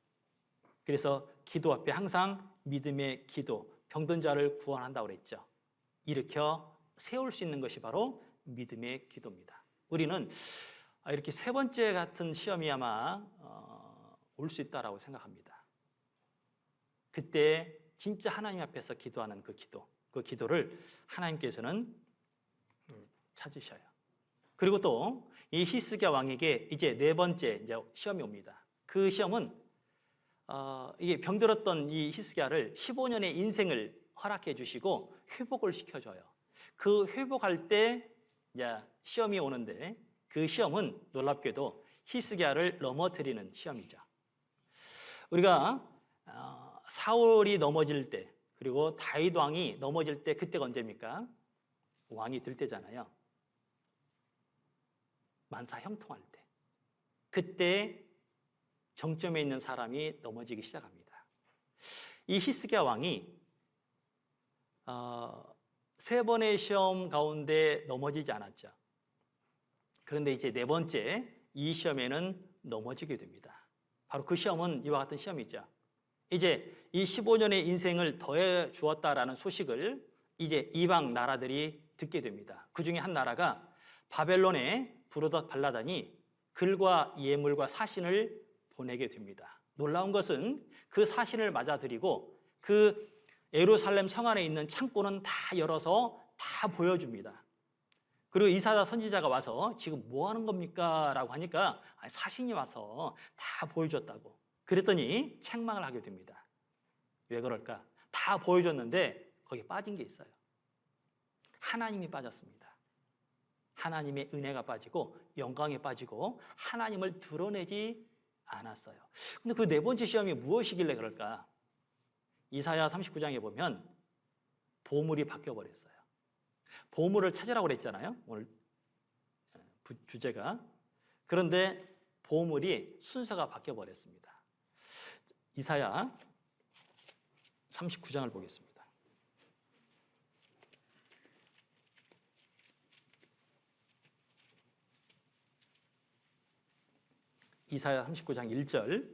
그래서 기도 앞에 항상 믿음의 기도, 병든 자를 구원한다고 그랬죠. 일으켜 세울 수 있는 것이 바로 믿음의 기도입니다. 우리는 이렇게 세 번째 같은 시험이 아마 올 수 있다라고 생각합니다. 그때 진짜 하나님 앞에서 기도하는 그 기도를 하나님께서는 찾으셔요. 그리고 또 이 히스기야 왕에게 이제 네 번째 시험이 옵니다. 그 시험은 이게 병들었던 이 히스기야를 15년의 인생을 허락해 주시고 회복을 시켜줘요. 그 회복할 때 이제 시험이 오는데 그 시험은 놀랍게도 히스기야를 넘어뜨리는 시험이죠. 우리가 사울이 넘어질 때 그리고 다윗 왕이 넘어질 때 그때가 언제입니까? 왕이 될 때잖아요. 만사 형통할 때. 그때 정점에 있는 사람이 넘어지기 시작합니다. 이 히스기야 왕이 세 번의 시험 가운데 넘어지지 않았죠. 그런데 이제 네 번째 이 시험에는 넘어지게 됩니다. 바로 그 시험은 이와 같은 시험이죠. 이제 이 15년의 인생을 더해 주었다라는 소식을 이제 이방 나라들이 듣게 됩니다. 그 중에 한 나라가 바벨론의 부르덧 발라단이 글과 예물과 사신을 보내게 됩니다. 놀라운 것은 그 사신을 맞아들이고 그 예루살렘 성 안에 있는 창고는 다 열어서 다 보여줍니다. 그리고 이사야 선지자가 와서 지금 뭐 하는 겁니까? 라고 하니까 사신이 와서 다 보여줬다고. 그랬더니 책망을 하게 됩니다. 왜 그럴까? 다 보여줬는데 거기에 빠진 게 있어요. 하나님이 빠졌습니다. 하나님의 은혜가 빠지고 영광이 빠지고 하나님을 드러내지 않았어요. 근데 그 네 번째 시험이 무엇이길래 그럴까? 이사야 39장에 보면 보물이 바뀌어버렸어요. 보물을 찾으라고 그랬잖아요. 오늘 주제가. 그런데 보물이 순서가 바뀌어버렸습니다. 이사야 39장을 보겠습니다. 이사야 39장 1절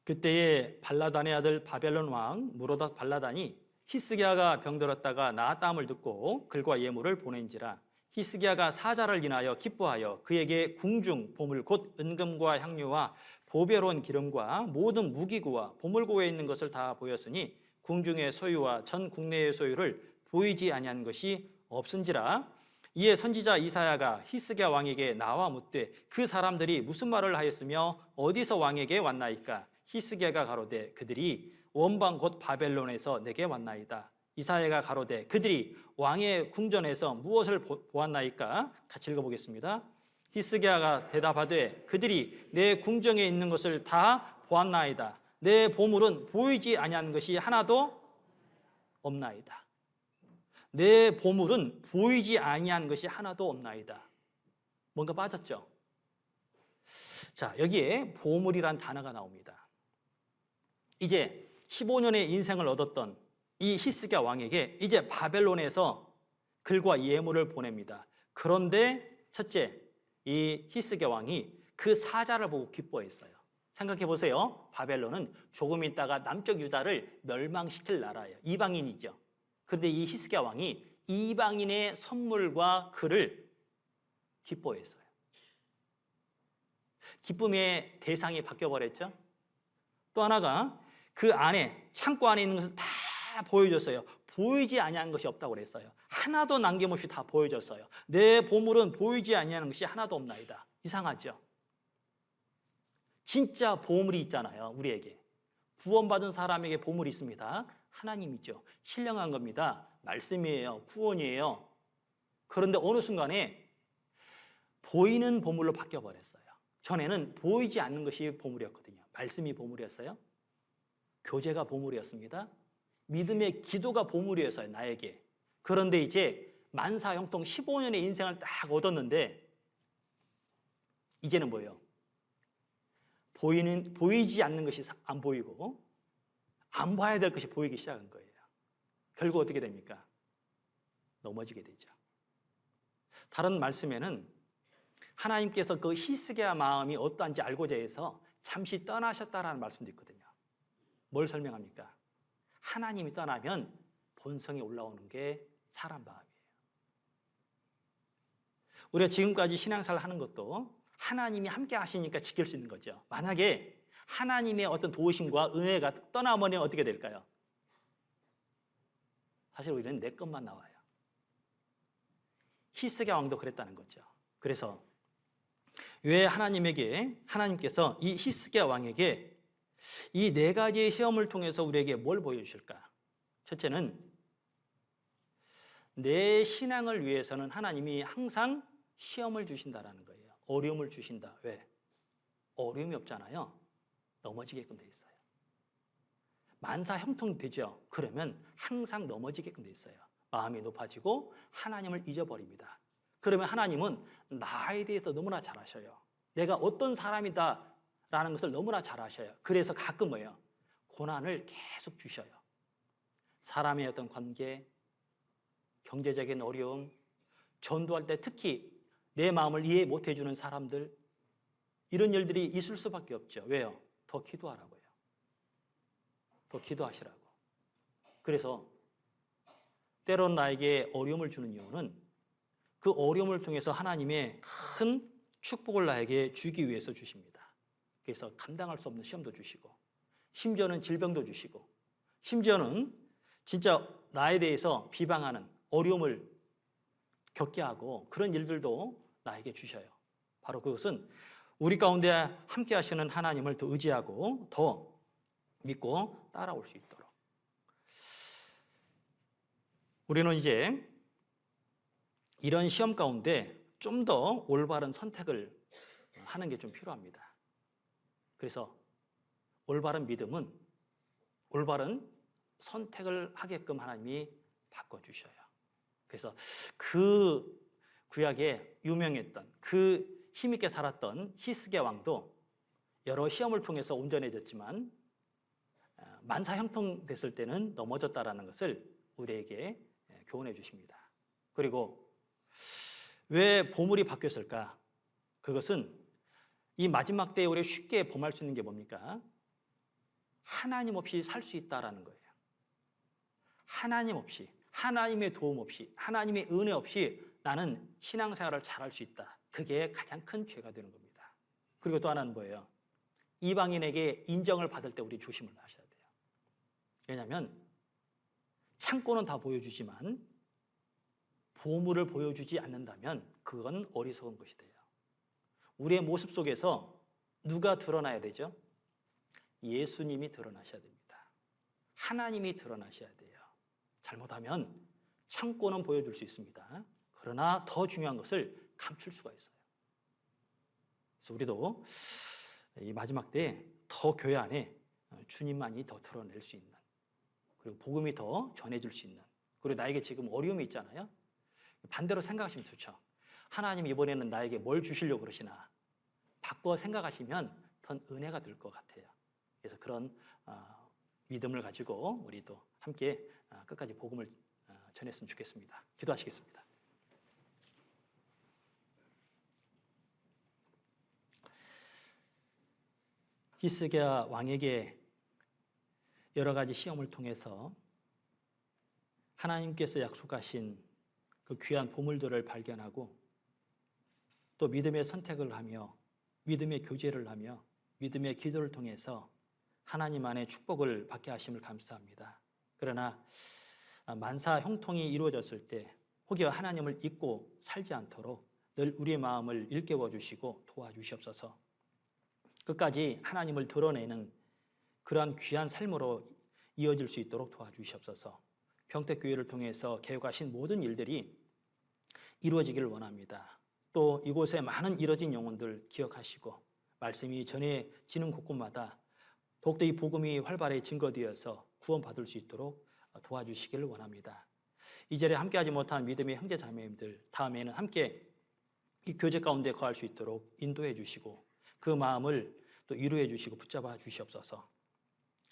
그때에 발라단의 아들 바벨론 왕 무로닷 발라단이 히스기야가 병들었다가 나았다함을 듣고 글과 예물을 보낸지라. 히스기야가 사자를 인하여 기뻐하여 그에게 궁중 보물 곧 은금과 향료와 보배로운 기름과 모든 무기구와 보물고에 있는 것을 다 보였으니 궁중의 소유와 전 국내의 소유를 보이지 아니한 것이 없은지라. 이에 선지자 이사야가 히스기야 왕에게 나와 묻되 그 사람들이 무슨 말을 하였으며 어디서 왕에게 왔나이까? 히스기야가 가로되 그들이 원방 곧 바벨론에서 내게 왔나이다. 이사야가 가로되 그들이 왕의 궁전에서 무엇을 보았나이까? 같이 읽어보겠습니다. 히스기야가 대답하되 그들이 내 궁정에 있는 것을 다 보았나이다. 내 보물은 보이지 아니한 것이 하나도 없나이다. 내 보물은 보이지 아니한 것이 하나도 없나이다. 뭔가 빠졌죠? 자, 여기에 보물이란 단어가 나옵니다. 이제 15년의 인생을 얻었던 이 히스기야 왕에게 이제 바벨론에서 글과 예물을 보냅니다. 그런데 첫째, 이 히스기야 왕이 그 사자를 보고 기뻐했어요. 생각해 보세요. 바벨론은 조금 있다가 남쪽 유다를 멸망시킬 나라예요. 이방인이죠. 그런데 이 히스기야 왕이 이방인의 선물과 글을 기뻐했어요. 기쁨의 대상이 바뀌어버렸죠. 또 하나가 그 안에 창고 안에 있는 것을 다 보여줬어요. 보이지 아니한 것이 없다고 그랬어요. 하나도 남김없이 다 보여줬어요. 내 보물은 보이지 아니하는 것이 하나도 없나이다. 이상하죠? 진짜 보물이 있잖아요. 우리에게 구원받은 사람에게 보물이 있습니다. 하나님이죠. 신령한 겁니다. 말씀이에요. 구원이에요. 그런데 어느 순간에 보이는 보물로 바뀌어버렸어요. 전에는 보이지 않는 것이 보물이었거든요. 말씀이 보물이었어요. 교제가 보물이었습니다. 믿음의 기도가 보물이었어요. 나에게. 그런데 이제 만사형통 15년의 인생을 딱 얻었는데 이제는 뭐예요? 보이지 않는 것이 안 보이고 안 봐야 될 것이 보이기 시작한 거예요. 결국 어떻게 됩니까? 넘어지게 되죠. 다른 말씀에는 하나님께서 그 히스기야 마음이 어떠한지 알고자 해서 잠시 떠나셨다라는 말씀도 있거든요. 뭘 설명합니까? 하나님이 떠나면 본성이 올라오는 게 사람 마음이에요. 우리가 지금까지 신앙생활을 하는 것도 하나님이 함께 하시니까 지킬 수 있는 거죠. 만약에 하나님의 어떤 도우심과 은혜가 떠나버리면 어떻게 될까요? 사실 우리는 내 것만 나와요. 히스기야 왕도 그랬다는 거죠. 그래서 왜 하나님께서 이 히스기야 왕에게 이 네 가지의 시험을 통해서 우리에게 뭘 보여주실까? 첫째는 내 신앙을 위해서는 하나님이 항상 시험을 주신다라는 거예요. 어려움을 주신다. 왜? 어려움이 없잖아요. 넘어지게끔 돼 있어요. 만사 형통되죠. 그러면 항상 넘어지게끔 돼 있어요. 마음이 높아지고 하나님을 잊어버립니다. 그러면 하나님은 나에 대해서 너무나 잘 아셔요. 내가 어떤 사람이다라는 것을 너무나 잘 아셔요. 그래서 가끔 뭐예요? 고난을 계속 주셔요. 사람의 어떤 관계, 경제적인 어려움, 전도할 때 특히 내 마음을 이해 못 해주는 사람들, 이런 일들이 있을 수밖에 없죠. 왜요? 더 기도하라고요. 더 기도하시라고. 그래서 때론 나에게 어려움을 주는 이유는 그 어려움을 통해서 하나님의 큰 축복을 나에게 주기 위해서 주십니다. 그래서 감당할 수 없는 시험도 주시고, 심지어는 질병도 주시고, 심지어는 진짜 나에 대해서 비방하는 어려움을 겪게 하고 그런 일들도 나에게 주셔요. 바로 그것은 우리 가운데 함께 하시는 하나님을 더 의지하고 더 믿고 따라올 수 있도록. 우리는 이제 이런 시험 가운데 좀 더 올바른 선택을 하는 게 좀 필요합니다. 그래서 올바른 믿음은 올바른 선택을 하게끔 하나님이 바꿔주셔요. 그래서 그 구약에 유명했던 그 힘있게 살았던 히스기야 왕도 여러 시험을 통해서 온전해졌지만 만사 형통됐을 때는 넘어졌다라는 것을 우리에게 교훈해 주십니다. 그리고 왜 보물이 바뀌었을까? 그것은 이 마지막 때에 우리가 쉽게 범할 수 있는 게 뭡니까? 하나님 없이 살 수 있다라는 거예요. 하나님 없이, 하나님의 도움 없이, 하나님의 은혜 없이 나는 신앙생활을 잘할 수 있다. 그게 가장 큰 죄가 되는 겁니다. 그리고 또 하나는 뭐예요? 이방인에게 인정을 받을 때 우리 조심을 하셔야 돼요. 왜냐하면 창고는 다 보여주지만 보물을 보여주지 않는다면 그건 어리석은 것이 돼요. 우리의 모습 속에서 누가 드러나야 되죠? 예수님이 드러나셔야 됩니다. 하나님이 드러나셔야 돼요. 잘못하면 창고는 보여줄 수 있습니다. 그러나 더 중요한 것을 감출 수가 있어요. 그래서 우리도 이 마지막 때에 더 교회 안에 주님만이 더 드러낼 수 있는, 그리고 복음이 더 전해질 수 있는, 그리고 나에게 지금 어려움이 있잖아요. 반대로 생각하시면 좋죠. 하나님 이번에는 나에게 뭘 주시려고 그러시나 바꿔 생각하시면 더 은혜가 될 것 같아요. 그래서 그런 믿음을 가지고 우리도 함께 끝까지 복음을 전했으면 좋겠습니다. 기도하시겠습니다. 히스기야 왕에게 여러 가지 시험을 통해서 하나님께서 약속하신 그 귀한 보물들을 발견하고 또 믿음의 선택을 하며 믿음의 교제를 하며 믿음의 기도를 통해서 하나님 안에 축복을 받게 하심을 감사합니다. 그러나 만사 형통이 이루어졌을 때 혹여 하나님을 잊고 살지 않도록 늘 우리의 마음을 일깨워 주시고 도와주시옵소서. 끝까지 하나님을 드러내는 그러한 귀한 삶으로 이어질 수 있도록 도와주시옵소서. 평택교회를 통해서 계획하신 모든 일들이 이루어지기를 원합니다. 또 이곳에 많은 이뤄진 영혼들 기억하시고 말씀이 전해지는 곳곳마다 더욱더 이 복음이 활발히 증거되어서 구원받을 수 있도록 도와주시기를 원합니다. 이 자리에 함께하지 못한 믿음의 형제 자매님들 다음에는 함께 이 교제 가운데 거할 수 있도록 인도해 주시고 그 마음을 또 위로해 주시고 붙잡아 주시옵소서.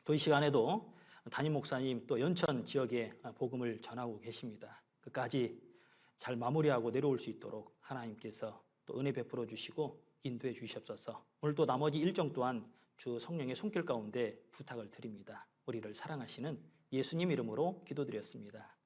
또 이 시간에도 담임 목사님 또 연천 지역에 복음을 전하고 계십니다. 끝까지 잘 마무리하고 내려올 수 있도록 하나님께서 또 은혜 베풀어 주시고 인도해 주시옵소서. 오늘 또 나머지 일정 또한 주 성령의 손길 가운데 부탁을 드립니다. 우리를 사랑하시는 예수님 이름으로 기도드렸습니다.